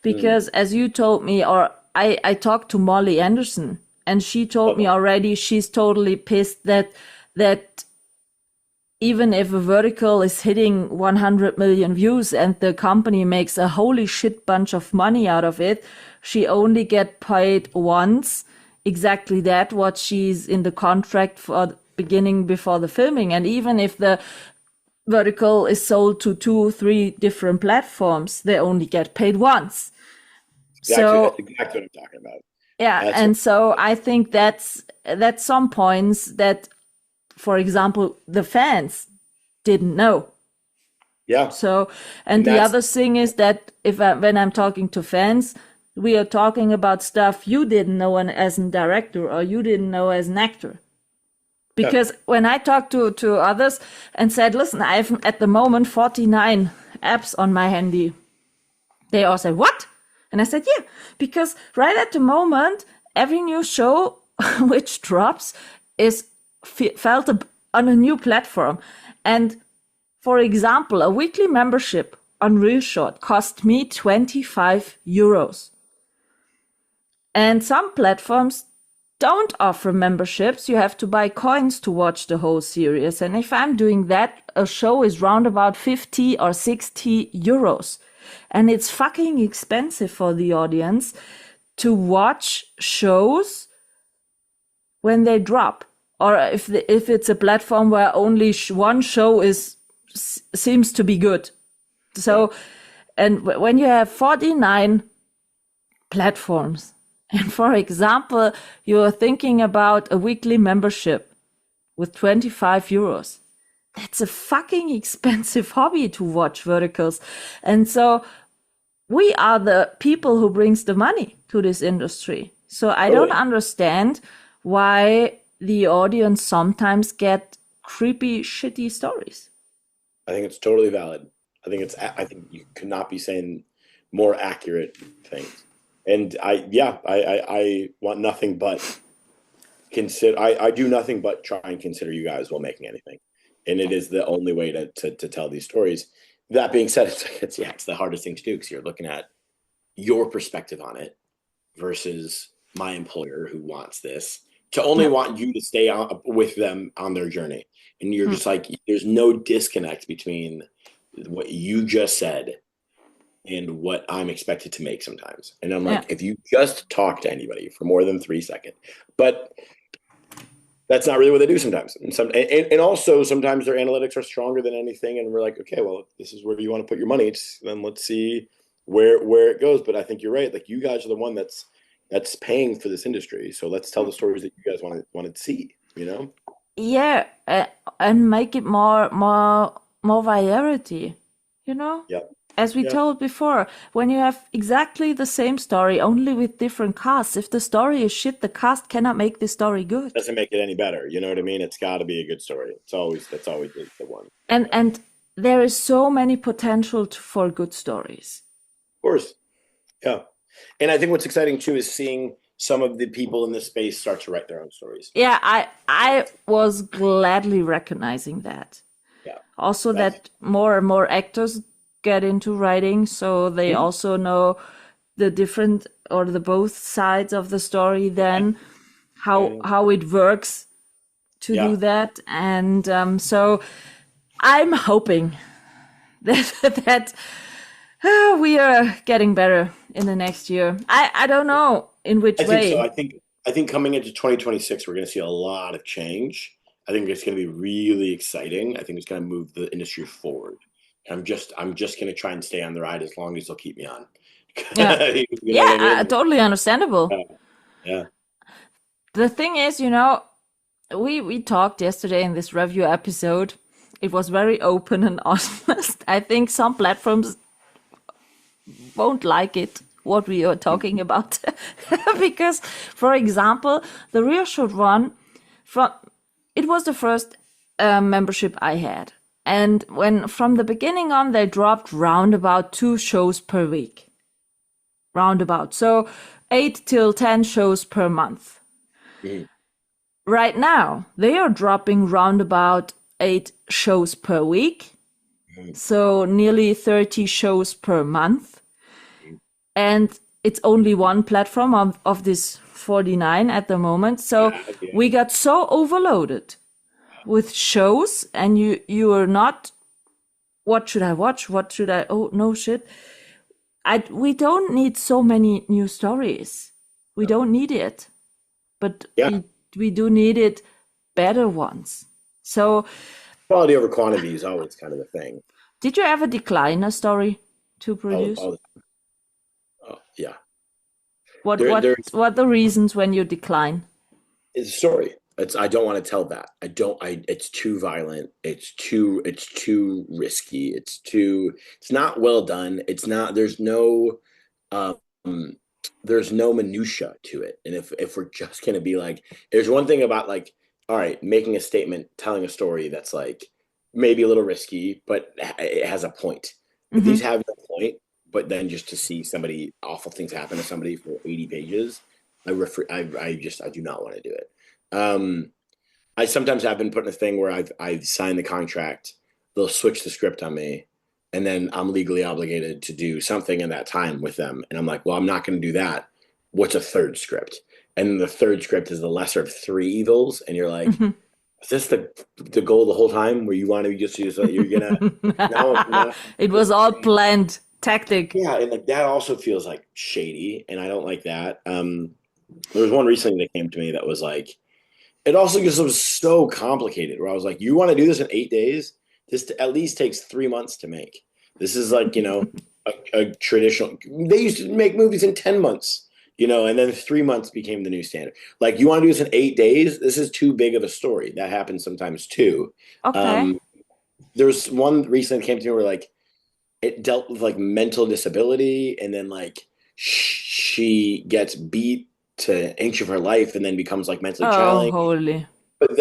Because as you told me, or I talked to Molly Anderson, and she told me already she's totally pissed that even if a vertical is hitting 100 million views and the company makes a holy shit bunch of money out of it, she only get paid once, exactly that, what she's in the contract for beginning before the filming. And even if the vertical is sold to 2-3 different platforms, they only get paid once. That's exactly what I'm talking about. Yeah, and so I think that's some points that, for example, the fans didn't know. Yeah. So, and the other thing is that when I'm talking to fans, we are talking about stuff you didn't know as a director or you didn't know as an actor. Because when I talked to others and said, listen, I have at the moment 49 apps on my handy, they all said, what? And I said, yeah, because right at the moment, every new show which drops is felt on a new platform. And for example, a weekly membership on ReelShort cost me 25 euros. And some platforms don't offer memberships. You have to buy coins to watch the whole series. And if I'm doing that, a show is round about 50 or 60 euros. And it's fucking expensive for the audience to watch shows when they drop. Or if it's a platform where only one show seems to be good. So, and when you have 49 platforms, and for example, you're thinking about a weekly membership with 25 euros, that's a fucking expensive hobby to watch verticals. And so we are the people who brings the money to this industry. So I don't understand why the audience sometimes get creepy, shitty stories. I think it's totally valid. I think you could not be saying more accurate things. And I want nothing but consider. I do nothing but try and consider you guys while making anything, and it is the only way to tell these stories. That being said, it's the hardest thing to do because you're looking at your perspective on it versus my employer who wants this to only want you to stay with them on their journey, and you're just like, there's no disconnect between what you just said and what I'm expected to make sometimes. And I'm like, if you just talk to anybody for more than 3 seconds, but that's not really what they do sometimes. And also sometimes their analytics are stronger than anything. And we're like, okay, well, if this is where you want to put your money, then let's see where it goes. But I think you're right. Like, you guys are the one that's paying for this industry. So let's tell the stories that you guys want to see, you know? Yeah. And make it more variety, you know? Yeah. As we told before, when you have exactly the same story, only with different casts, if the story is shit, the cast cannot make the story good. Doesn't make it any better. You know what I mean? It's got to be a good story. That's always the one. And there is so many potential for good stories. Of course. Yeah. And I think what's exciting too is seeing some of the people in this space start to write their own stories. Yeah, I was gladly recognizing that. Yeah. Also that more and more actors get into writing, so they also know the different or the both sides of the story, then how it works to do that. And so I'm hoping that we are getting better in the next year. I don't know in which way. I think so. I think coming into 2026, we're going to see a lot of change. I think it's going to be really exciting. I think it's going to move the industry forward. I'm just going to try and stay on the ride as long as they'll keep me on. Yeah, you know what I mean? Totally understandable. Yeah. The thing is, we talked yesterday in this review episode. It was very open and honest. I think some platforms won't like it, what we are talking about. Because, for example, the ReelShort one, it was the first membership I had. And when from the beginning on, they dropped round about 2 shows per week. Roundabout. So 8 till 10 shows per month. Mm. Right now, they are dropping round about 8 shows per week. Mm. So nearly 30 shows per month. Mm. And it's only one platform of this 49 at the moment. So we got so overloaded with shows, and you are not, what should I watch? What should I, oh, no shit. We don't need so many new stories. We don't need it. But we do need it better ones. So quality over quantity is always kind of the thing. Did you ever decline a story to produce? Yeah. What There, what there what the reasons when you decline? is a story. I don't want to tell that. I don't. It's too violent. It's too risky. It's not well done. It's not. Um, there's no minutia to it. And if we're just gonna be like, there's one thing about like, all right, making a statement, telling a story that's like maybe a little risky, but it has a point. If these Mm-hmm. have no point, but then just to see somebody awful things happen to somebody for 80 pages, I do not want to do it. I sometimes have been put in a thing where I've signed the contract, they'll switch the script on me, and then I'm legally obligated to do something in that time with them. And I'm like, well, I'm not going to do that. What's a third script? And the third script is the lesser of three evils, and you're like, is this the goal the whole time? Where you want to just use you're gonna now It was all planned tactic. yeah, and like that also feels like shady, and I don't like that. There was one recently that came to me that was like, it also just was so complicated. Where I was like, you want to do this in 8 days? This at least takes 3 months to make. This is like a traditional. They used to make movies in 10 months, and then 3 months became the new standard. Like, you want to do this in 8 days? This is too big of a story. That happens sometimes too. Okay. There's one recently came to me where like it dealt with like mental disability, and then like she gets beat to an inch of her life, and then becomes like mentally Oh, challenged. holy. But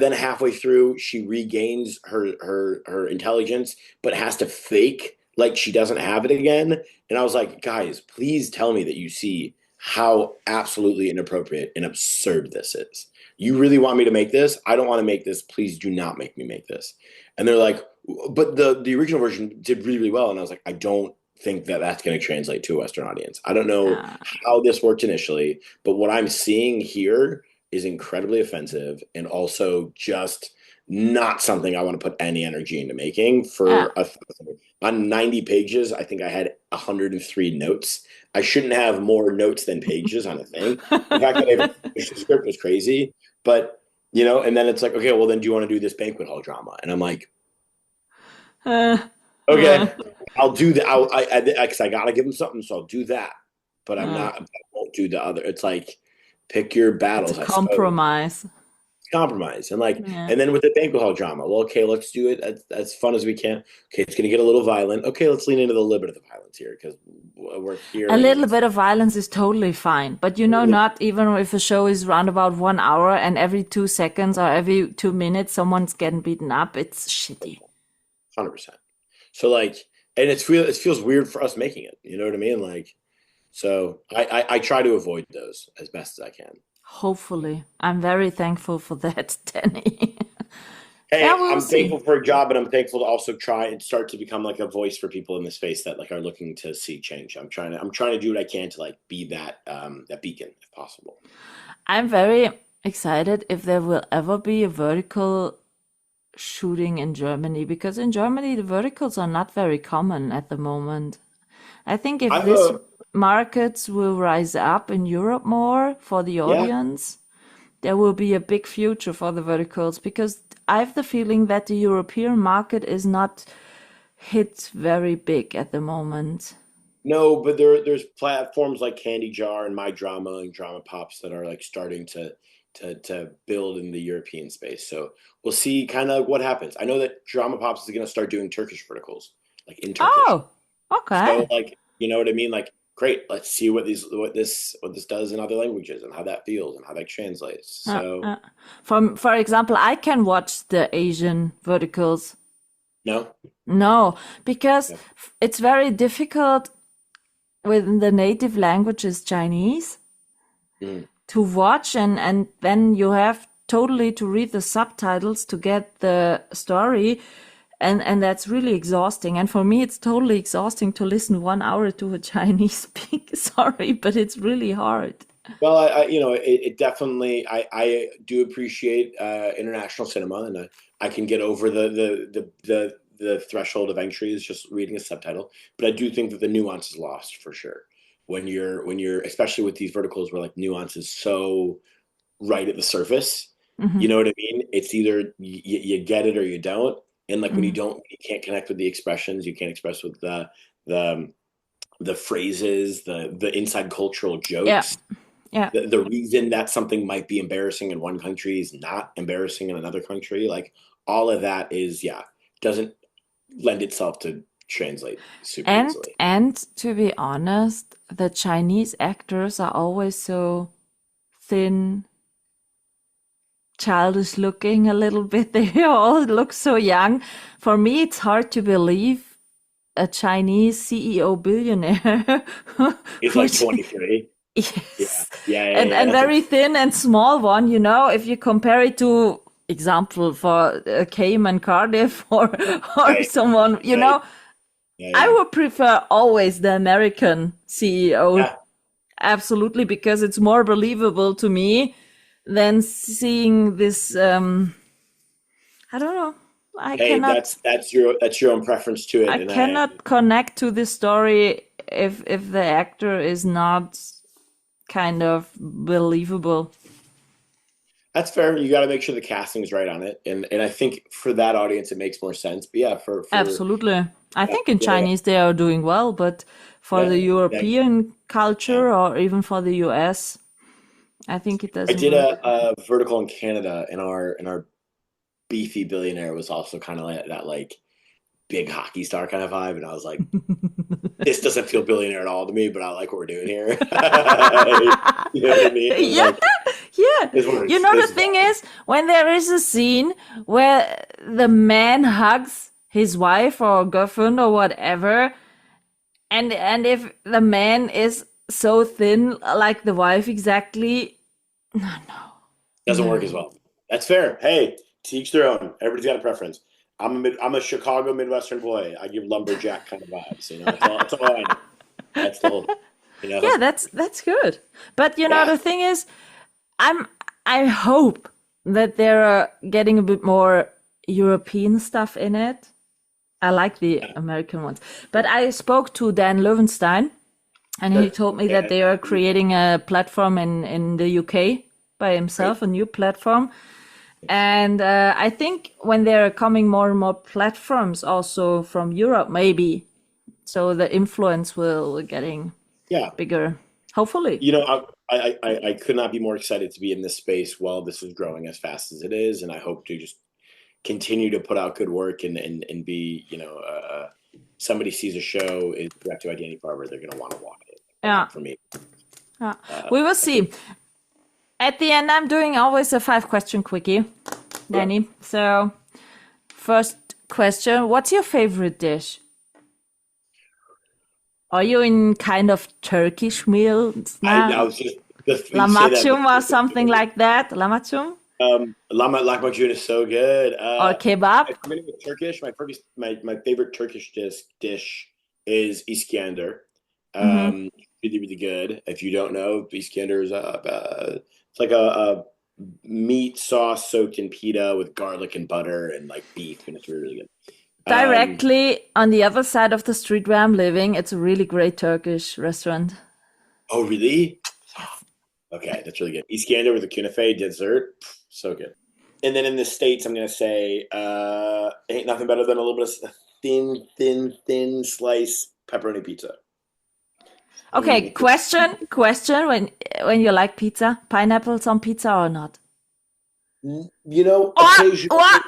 then halfway through, she regains her intelligence, but has to fake like she doesn't have it again. And I was like, guys, please tell me that you see how absolutely inappropriate and absurd this is. You really want me to make this? I don't want to make this. Please do not make me make this. And they're like, but the original version did really, really well. And I was like, I don't think that that's going to translate to a Western audience. I don't know Ah, how this worked initially, but what I'm seeing here is incredibly offensive and also just not something I want to put any energy into making yeah. on 90 pages. I think I had 103 notes. I shouldn't have more notes than pages on a thing. The fact that I even finished the script was crazy, but and then it's like, okay, well then do you want to do this banquet hall drama? And I'm like, Uh, uh, okay, I'll do that. Because I gotta give them something, so I'll do that. But uh, I won't do the other. It's like, pick your it's a battles, I suppose. compromise. Compromise and like, Yeah. and then with the banquet hall drama, well, okay, let's do it as fun as we can. Okay, it's gonna get a little violent. Okay, let's lean into the little bit of the violence here because we're A hearing little this. bit of violence is totally fine, but not even if a show is around about 1 hour and every 2 seconds or every 2 minutes someone's getting beaten up, it's shitty. 100%. So like, and it feels weird for us making it. You know what I mean? Like, so I try to avoid those as best as I can. Hopefully. I'm very thankful for that, Danny. Hey, Yeah, we'll I'm see. thankful for a job, and I'm thankful to also try and start to become like a voice for people in the space that like are looking to see change. I'm trying to do what I can to like be that beacon if possible. I'm very excited if there will ever be a vertical shooting in Germany, because in Germany the verticals are not very common at the moment. I think if I've this markets will rise up in Europe more for the yeah. audience, there will be a big future for the verticals, because I have the feeling that the European market is not hit very big at the moment. No, but there's platforms like Candy Jar and My Drama and Drama Pops that are like starting to build in the European space. So we'll see kind of what happens. I know that Drama Pops is going to start doing Turkish verticals, like in Turkish. Oh, okay. So like, you know what I mean? Like, great. Let's see what this does in other languages and how that feels and how that translates. Uh, So uh. For example, I can watch the Asian verticals. no, No, because it's very difficult with the native language is Chinese Mm. to watch, and then you have totally to read the subtitles to get the story, and that's really exhausting. And for me it's totally exhausting to listen 1 hour to a Chinese speak. Sorry, but it's really hard. Well, it definitely. I do appreciate international cinema, and I can get over the threshold of entry is just reading a subtitle. But I do think that the nuance is lost for sure when you're especially with these verticals where like nuance is so right at the surface. Hmm. You know what I mean? It's either you get it or you don't. And like when you Hmm. don't, you can't connect with the expressions. You can't express with the the phrases, the inside cultural Yeah. jokes. Yeah. The reason that something might be embarrassing in one country is not embarrassing in another country. Like all of that is, doesn't lend itself to translate super easily. And to be honest, the Chinese actors are always so thin, childish looking a little bit. They all look so young. For me, it's hard to believe a Chinese CEO billionaire. It's like which- 23. Yes. Yeah. And That's very thin and small one, if you compare it to example for Cayman Cardiff or Right. someone, Right. I would prefer always the American CEO. Yeah. Absolutely, because it's more believable to me than seeing this. I don't know. Hey, that's your own preference to it. I cannot connect to this story if the actor is not kind of believable. That's fair. You got to make sure the casting's right on it, and I think for that audience it makes more sense. But yeah, for Absolutely. I think in Chinese they are doing well, but for the European culture or even for the US, I think it doesn't I did work. a vertical in Canada, and our beefy billionaire was also kind of like that, like big hockey star kind of vibe, and I was like, this doesn't feel billionaire at all to me, but I like what we're doing here. You know what I mean? Yeah. Like, Yeah. The thing is, when there is a scene where the man hugs his wife or girlfriend or whatever, and if the man is so thin like the wife exactly, doesn't work as well. That's fair. Hey, to each their own. Everybody's got a preference. I'm a Chicago Midwestern boy. I give lumberjack kind of vibes. That's all I know. That's the whole. Yeah, that's good. But the thing is, I hope that they're getting a bit more European stuff in it. I like the American ones. But I spoke to Dan Löwenstein, and he told me that they are creating a platform in the UK by himself, a new platform. And I think when there are coming more and more platforms also from Europe, maybe, so the influence will getting bigger, hopefully. I could not be more excited to be in this space while this is growing as fast as it is, and I hope to just continue to put out good work and be, somebody sees a show is directed by Danny Farber, they're going to want to watch it. Yeah. For me. We will see. At the end, I'm doing always a 5-question quickie, Danny. So, first question, what's your favorite dish? Are you in kind of Turkish meals now? I was just Lahmacun or something like that? Lahmacun? Lahmacun is so good. Or kebab? I'm with Turkish. My favorite Turkish dish is Iskender. Really, really good. If you don't know, Iskender is it's like a meat sauce soaked in pita with garlic and butter and like beef, and it's really, really good. Directly on the other side of the street where I'm living, it's a really great Turkish restaurant. Oh, really? Okay, that's really good. Iskender with a künefe dessert, so good. And then in the States, I'm gonna say ain't nothing better than a little bit of thin slice pepperoni pizza. Okay, question. When you like pizza, pineapples on pizza or not? Occasionally. What?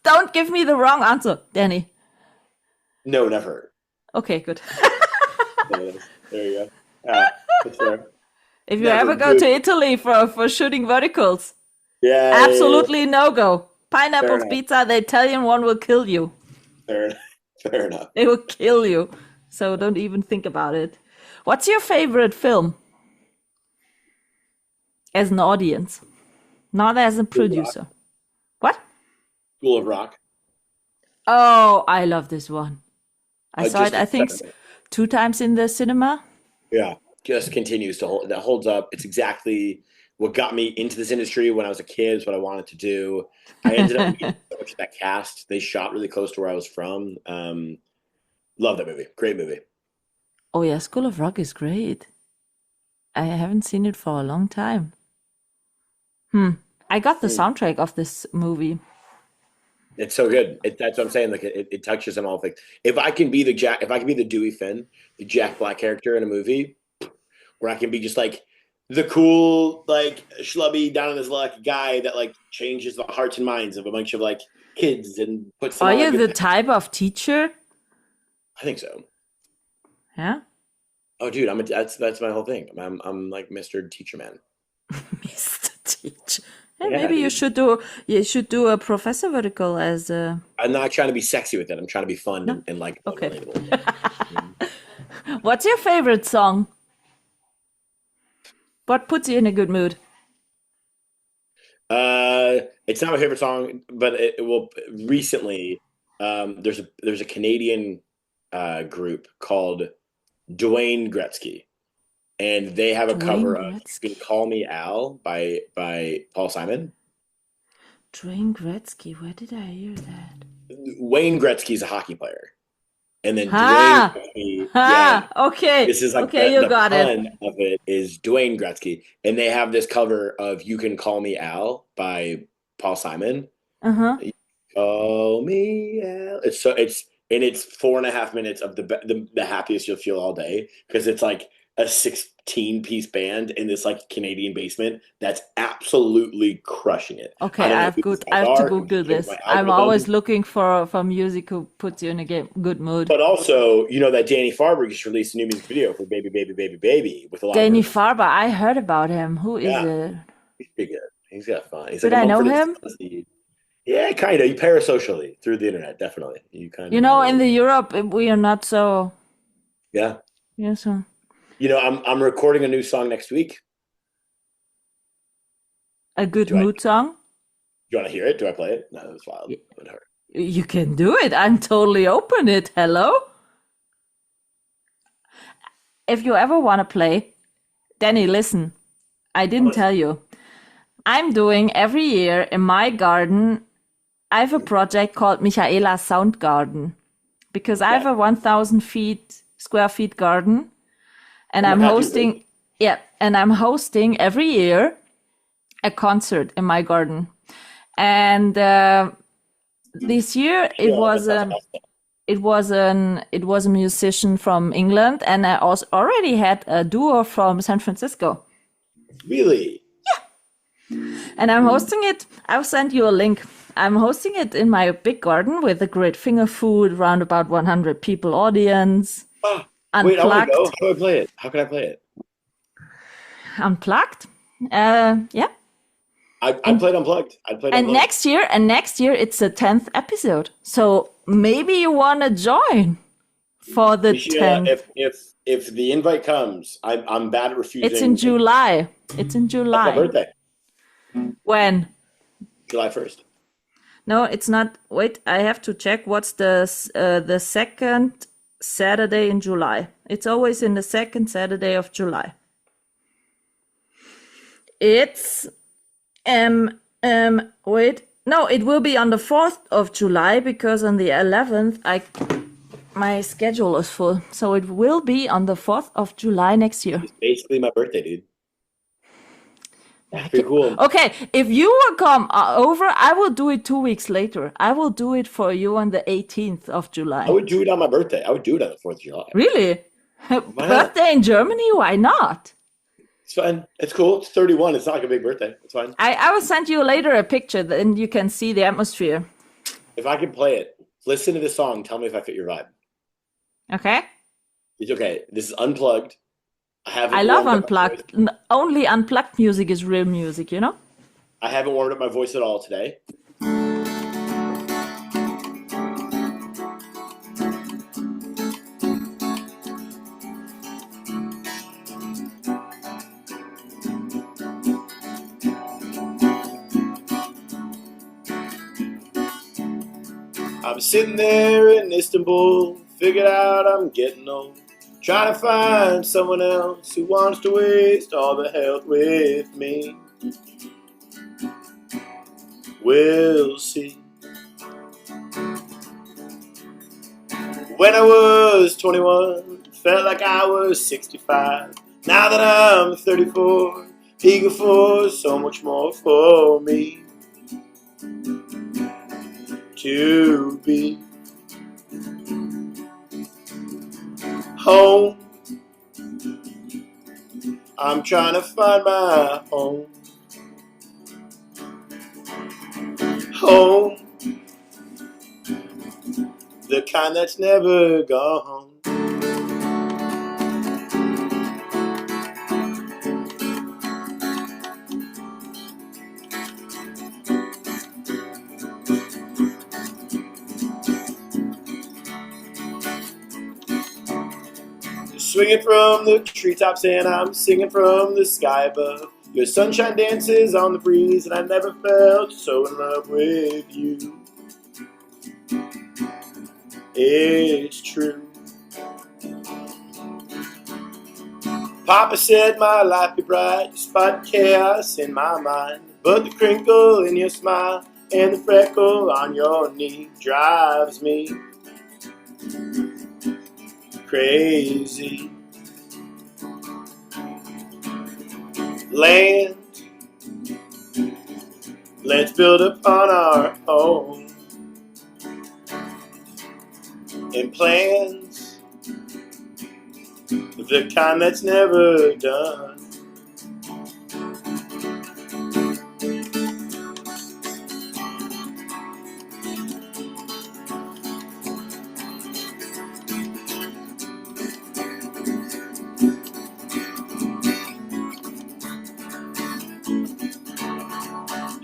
Don't give me the wrong answer, Danny. No, never. Okay, good. There you go. That's fair. If you ever go to Italy for shooting verticals, absolutely no-go. Pineapples pizza, the Italian one will kill you. Fair enough. They will kill you. So don't even think about it. What's your favorite film? As an audience, not as a producer. What? School of Rock. Oh, I love this one. I saw it, I think, 2 times in the cinema. Yeah, just continues to hold. That holds up. It's exactly what got me into this industry when I was a kid. It's what I wanted to do. I ended up getting so much of that cast. They shot really close to where I was from. Love that movie. Great movie. Oh yeah, School of Rock is great. I haven't seen it for a long time. I got the soundtrack of this movie. It's so good. That's what I'm saying. Like it touches on all things. If I can be the Dewey Finn, the Jack Black character in a movie, where I can be just like the cool, like schlubby, down on his luck guy that like changes the hearts and minds of a bunch of like kids and puts them Are on you a good the path. type of teacher? I think so. Yeah. Oh, dude, that's my whole thing. I'm like Mr. Teacher Man. Mr. Teacher. Hey, Yeah, maybe dude. you should do a professor vertical as a. I'm not trying to be sexy with it. I'm trying to be fun No? and like Okay. relatable. What's your favorite song? What puts you in a good mood? It's not my favorite song, but it will recently. There's a Canadian group called Dwayne Gretzky, and they have a Dwayne cover of Gretzky. "You Can Call Me Al" by Paul Simon. Dwayne Gretzky. Where did I hear that? Wayne Gretzky's a hockey player, and then Ha! Dwayne Gretzky. Ah, Yeah, okay. this is like Okay, the you got it. pun of it is Dwayne Gretzky, and they have this cover of "You Can Call Me Al" by Paul Simon. Uh-huh. Call me Al. It's 4.5 minutes of the happiest you'll feel all day, because it's like a 16-piece band in this like Canadian basement that's absolutely crushing it. Okay, I don't know I have who these I guys have to are, Google check this. my I'm algorithm. always looking for music who puts you in a good mood. But also, you know that Danny Farber just released a new music video for "Baby, Baby, Baby, Baby" with a lot Danny of Farber, I heard about him. Who is Yeah. it? He's pretty good. He's got fun. He's Did like a I know Mumford and him? Sons dude. Yeah, kind of. You parasocially through the internet, definitely. You kind of. You know, in the Europe, we are not so. Yeah. Yeah, so. You know, I'm recording a new song next week. A good Do I- mood song? You want to hear it? Do I play it? No, it's wild. It would hurt. You can do it. I'm totally open it. Hello? If you ever want to play, Danny, listen. I didn't tell you. I'm doing every year in my garden, I have a project called Michaela Soundgarden, because I have a 1,000 square feet garden, and I'm hosting, every year a concert in my garden. And this year it was a musician from England, and I also already had a duo from San Francisco. Really? And I'm hosting it. I'll send you a link. I'm hosting it in my big garden with a great finger food, around about 100 people audience. Oh, Unplugged. wait, I want to go. How do I play it? How can I play it? Unplugged. Yeah. I played Unplugged. And next year it's the 10th episode. So maybe you want to join for the 10th. If the invite comes, I'm bad at refusing. It's in July. That's my birthday. When? July 1st. No, it's not. Wait, I have to check. What's the second Saturday in July? It's always in the second Saturday of July. It's wait. No, it will be on the 4th of July, because on the 11th my schedule is full. So it will be on the 4th of July next year. It's basically my birthday, dude. That's pretty cool. Okay, if you will come over, I will do it 2 weeks later. I will do it for you on the 18th of July. I would do it on my birthday. I would do it on the 4th of July. Really? not? Birthday in Germany? Why not? It's fine. It's cool. It's 31. It's not like a big birthday. It's fine. I will send you later a picture, then you can see the atmosphere. If I can play it, listen to the song. Tell me if I fit your vibe. Okay? It's okay. This is Unplugged. I love Unplugged. Only Unplugged music is real music, you know? I haven't warmed up my voice at all today. I'm sitting there in Istanbul, figured out I'm getting old. Trying to find someone else who wants to waste all the health with me. We'll see. When I was 21, felt like I was 65. Now that I'm 34, eager for so much more for me. to be home. I'm trying to find my home. Home, the kind that's never gone. Swinging from the treetops and I'm singing from the sky above. Your sunshine dances on the breeze and I never felt so in love with you. It's true. Papa said my life be bright despite chaos in my mind. But the crinkle in your smile and the freckle on your knee drives me crazy. Land, let's build upon our home. And plans, the kind that's never done.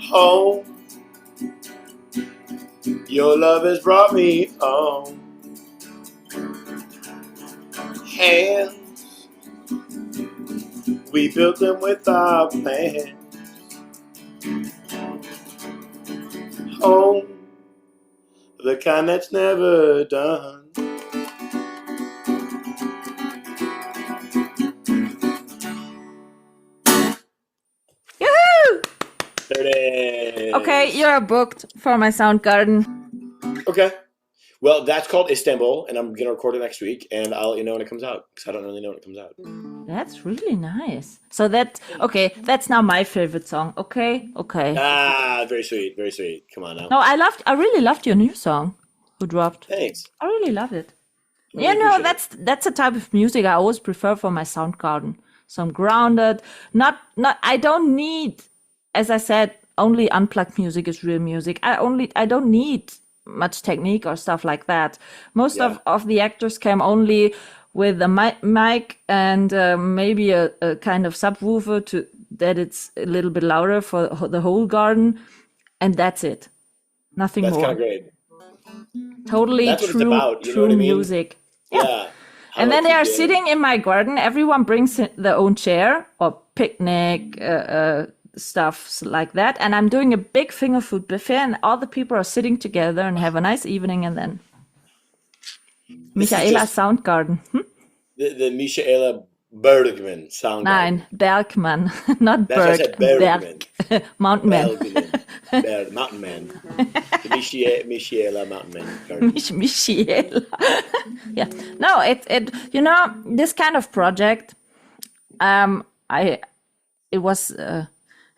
Home, your love has brought me home. Hands, we built them with our plans. Home, the kind that's never done. Yoo-hoo! There it is. Okay, you're booked for my Soundgarden. Okay. Well, that's called Istanbul, and I'm going to record it next week, and I'll let you know when it comes out, because I don't really know when it comes out. That's really nice. So that's now my favorite song. Okay. Ah, very sweet, very sweet. Come on now. No, I really loved your new song, Who Dropped. Thanks. I really loved it. I really appreciate That's the type of music I always prefer for my Soundgarden. So I'm grounded. Not. I don't need, as I said, only unplugged music is real music. I don't need much technique or stuff like that. Most of the actors came only with a mic and maybe a kind of subwoofer to that it's a little bit louder for the whole garden, and that's it. Nothing That's more. kind of great. Totally That's what it's true, about, you know true what I mean? music. Yeah. And then they are sitting in my garden. Everyone brings their own chair or picnic stuff like that. And I'm doing a big finger food buffet, and all the people are sitting together and have a nice evening. And then Michaela Soundgarden. The Michaela Bergman Soundgarden. Nein, Bergman, not That's what I Berg. said, Bergman. Mountain Man. Mountain Man. The Michaela Mountain Man Garden. Michaela. Yeah. No, it this kind of project, it was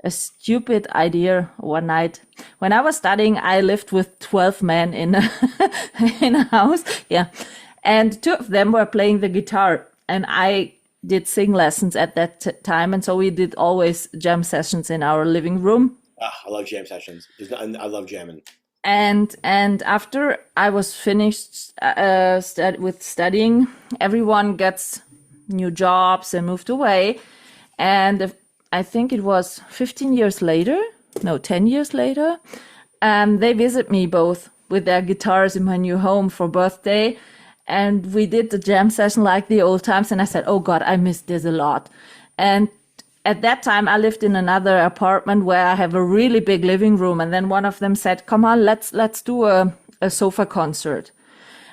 a stupid idea one night. When I was studying, I lived with 12 men in a house. Yeah. And 2 of them were playing the guitar, and I did sing lessons at that time. And so we did always jam sessions in our living room. I love jam sessions. I love jamming. And after I was finished with studying, everyone gets new jobs and moved away. And I think it was 10 years later, they visit me both with their guitars in my new home for birthday. And we did the jam session like the old times. And I said, oh God, I miss this a lot. And at that time, I lived in another apartment where I have a really big living room. And then one of them said, come on, let's do a sofa concert.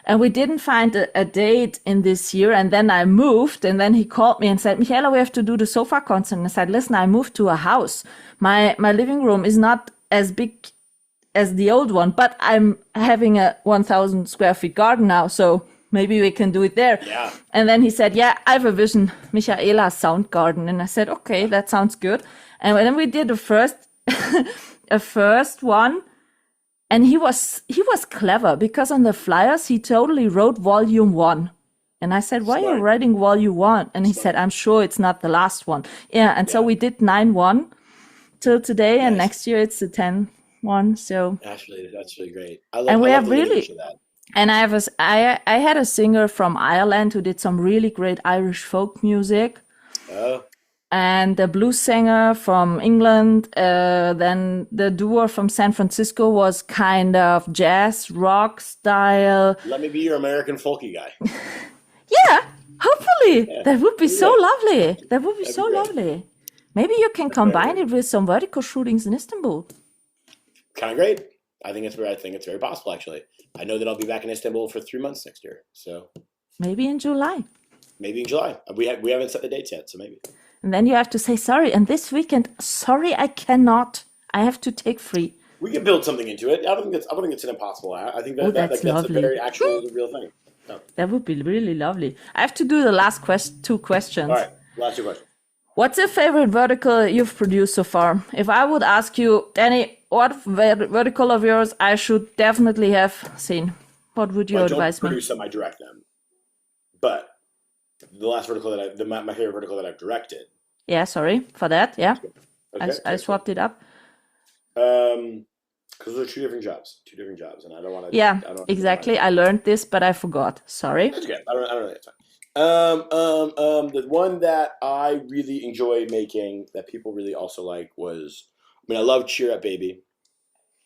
And we didn't find a date in this year. And then I moved, and then he called me and said, Michaela, we have to do the sofa concert. And I said, listen, I moved to a house. My living room is not as big as the old one, but I'm having a 1,000 square feet garden now. So maybe we can do it there. Yeah. And then he said, yeah, I have a vision, Michaela Soundgarden. And I said, okay, that sounds good. And then we did a first one. And he was clever because on the flyers he totally wrote volume 1. And I said, why are you Smart. writing volume 1? And he said, I'm sure it's not the last one. Yeah, and so Yeah. we did 9-1 till today, and Nice. next year it's the 10-1. So That's really great. and we I love have the lineage really, of that. and I had a singer from Ireland who did some really great Irish folk music, Oh, and a blues singer from England. Then the duo from San Francisco was kind of jazz rock style. let me be your American folky guy. Yeah, hopefully that would be so Yeah. lovely. That would be That'd so be great. lovely. Maybe you can combine it with some vertical shootings in Istanbul. Kind of great. I think it's very possible, actually. I know that I'll be back in Istanbul for 3 months next year, so Maybe in July. maybe in July. We haven't set the dates yet, so maybe. And then you have to say sorry. And this weekend, sorry, I cannot. I have to take free. We can build something into it. I don't think it's an impossible. I think Oh, that's a lovely. very actual real thing. Oh. That would be really lovely. I have to do the last two questions. All right, last 2 questions. What's your favorite vertical you've produced so far? If I would ask you, Danny, what vertical of yours I should definitely have seen, what would you Well, I don't advise me? produce them, I direct them. But the last vertical my favorite vertical that I've directed. Yeah, sorry for that. Yeah, Okay, I swapped it up. because those are 2 different jobs, and I don't want to. Yeah, exactly. I learned this, but I forgot. Sorry. That's okay. I don't know. That's fine. The one that I really enjoy making that people really also like was, I love Cheer Up Baby.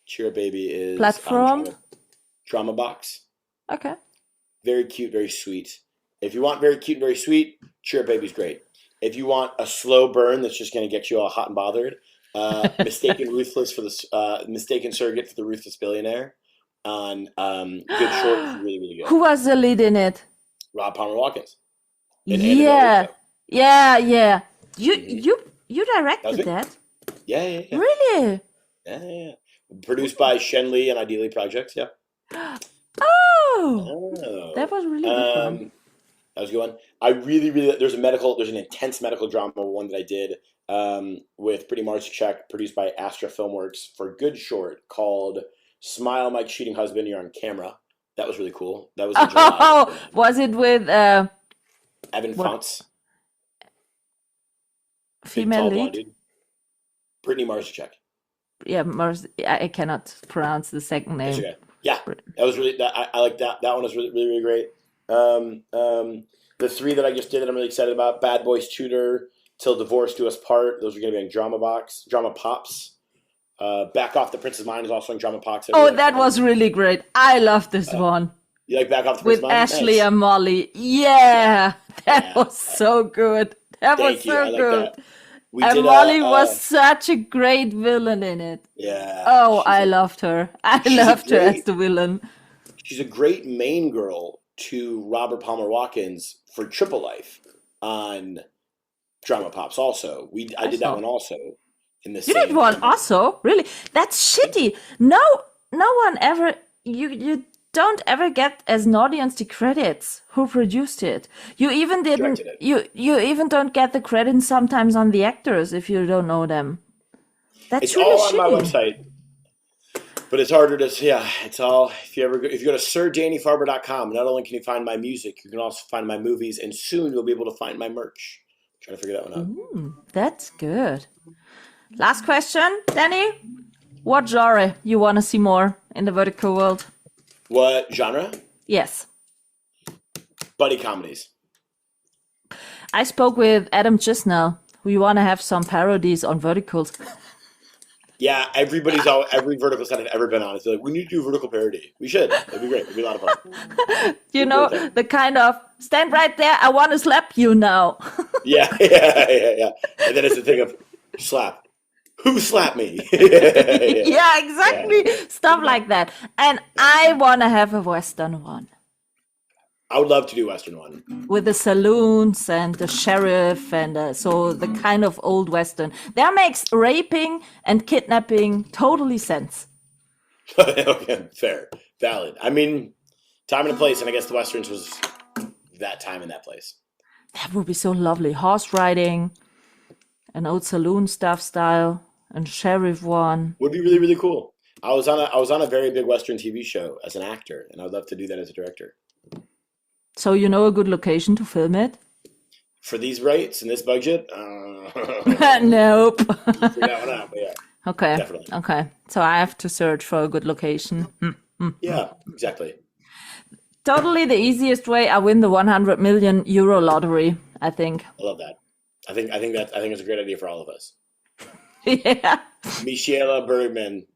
Cheer Up Baby is Platform? drama box. Okay. Very cute, very sweet. If you want very cute and very sweet, Cheer Up Baby's great. If you want a slow burn that's just going to get you all hot and bothered, Mistaken Surrogate for the Ruthless Billionaire on Good Short is really, really good. Who was the lead in it? Rob Palmer Watkins. Yeah. Yeah. Mhm. You directed me. that? Yeah. Really? Yeah. Produced by Shen Lee and Ideally Projects. Yeah. Oh, Oh. that was really good one. That was a good one. I really, there's an intense medical drama one that I did with Brittany Marcichek, produced by Astra Filmworks for Good Short, called Smile Mike Cheating Husband, You're on Camera. That was really cool. That was in July. Oh, was it with Evan what? Founts, big, female tall, blonde lead? dude. Brittany Marcichek. Yeah, I cannot pronounce the second That's name. okay. Yeah, that was really. I like that. That one was really, really, really great. The 3 that I just did that I'm really excited about: Bad Boys Tutor, Till Divorce Do Us Part. Those are going to be in Drama Pops. Back Off the Prince's Mind is also in Drama Pops. Oh, that was really great. I love this one. You like Back Off the With Prince's Mind? Ashley Nice. and Molly. Yeah, that Yeah. was so good. That was Thank you. so I like good. that. We And did, Molly was such a great villain in it. Yeah. Oh, I loved her. I she's a loved her as great- the villain. She's a great main girl to Robert Palmer Watkins for Triple Life on Drama Pops. Also, I did that one also in the You did one also? Really? That's shitty. No one ever. You don't ever get as an audience the credits who produced it. You even didn't. Directed it. You even don't get the credits sometimes on the actors if you don't know them. That's It's really all on my shitty. website, but it's harder to. Yeah, it's all. If you go to SirDannyFarber.com, not only can you find my music, you can also find my movies, and soon you'll be able to find my merch. I'm trying to figure that one out. That's good. Last question, Danny. What genre you want to see more in the vertical world? What genre? Yes. Buddy comedies. I spoke with Adam just now. We want to have some parodies on verticals. Yeah, every vertical set I've ever been on is like, we need to do a vertical parody. We should. It'd be great. It'd be a lot of fun. You know, the kind of stand right there, I want to slap you now. Yeah. And then it's the thing of slap. Who slapped me? Yeah. Yeah, exactly. Stuff like that. And I want to have a Western one I would love to do a Western one. with the saloons and the sheriff and so the kind of old Western. That makes raping and kidnapping totally sense. Okay, fair. Valid. I mean, time and a place, and I guess the Westerns was that time and that place. That would be so lovely. Horse riding, an old saloon stuff style, and sheriff one. Would be really, really cool. I was on a very big Western TV show as an actor, and I'd love to do that as a director. So you know a good location to film it? For these rates and this budget, Nope. figure that one out. But yeah, Okay. definitely. Okay. So I have to search for a good location. Yeah, exactly. Totally the easiest way. I win the 100 million euro lottery, I think. I love that. I think it's a great idea for all of us. Yeah. Michaela Bergman.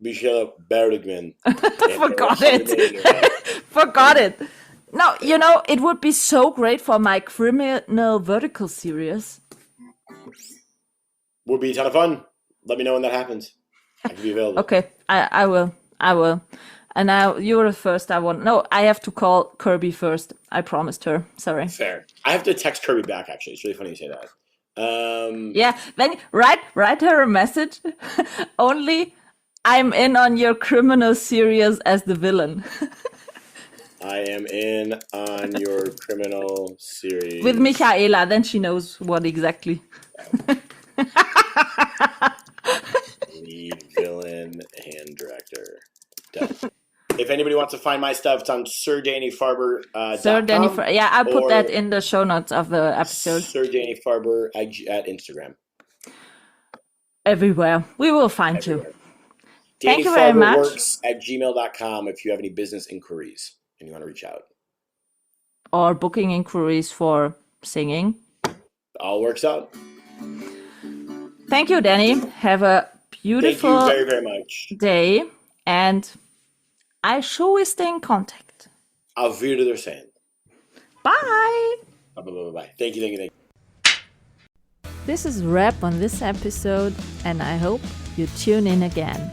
Forgot it. Forgot it. No, you know, it would be so great for my criminal vertical series. Would be a ton of fun. Let me know when that happens. I can be available. Okay, I will. And now you're the first I want. No, I have to call Kirby first. I promised her. Sorry. Fair. I have to text Kirby back, actually. It's really funny you say that. Yeah, then write her a message. Only I'm in on your criminal series as the villain. I am in on your criminal series. With Michaela, then she knows what exactly. Lead villain and director. Done. If anybody wants to find my stuff, it's on Sir Danny Farber. Sir Danny Farber. Yeah, I'll put that in the show notes of the episode. Sir Danny Farber at Instagram. Everywhere. We will find you. Danny Thank you very Farber much. works at gmail.com if you have any business inquiries and you want to reach out. Or booking inquiries for singing. All works out. Thank you, Danny. Have a beautiful Thank you very, very much. day. And I sure will stay in contact. Auf Wiedersehen. Bye. Bye. Thank you. This is a wrap on this episode, and I hope you tune in again.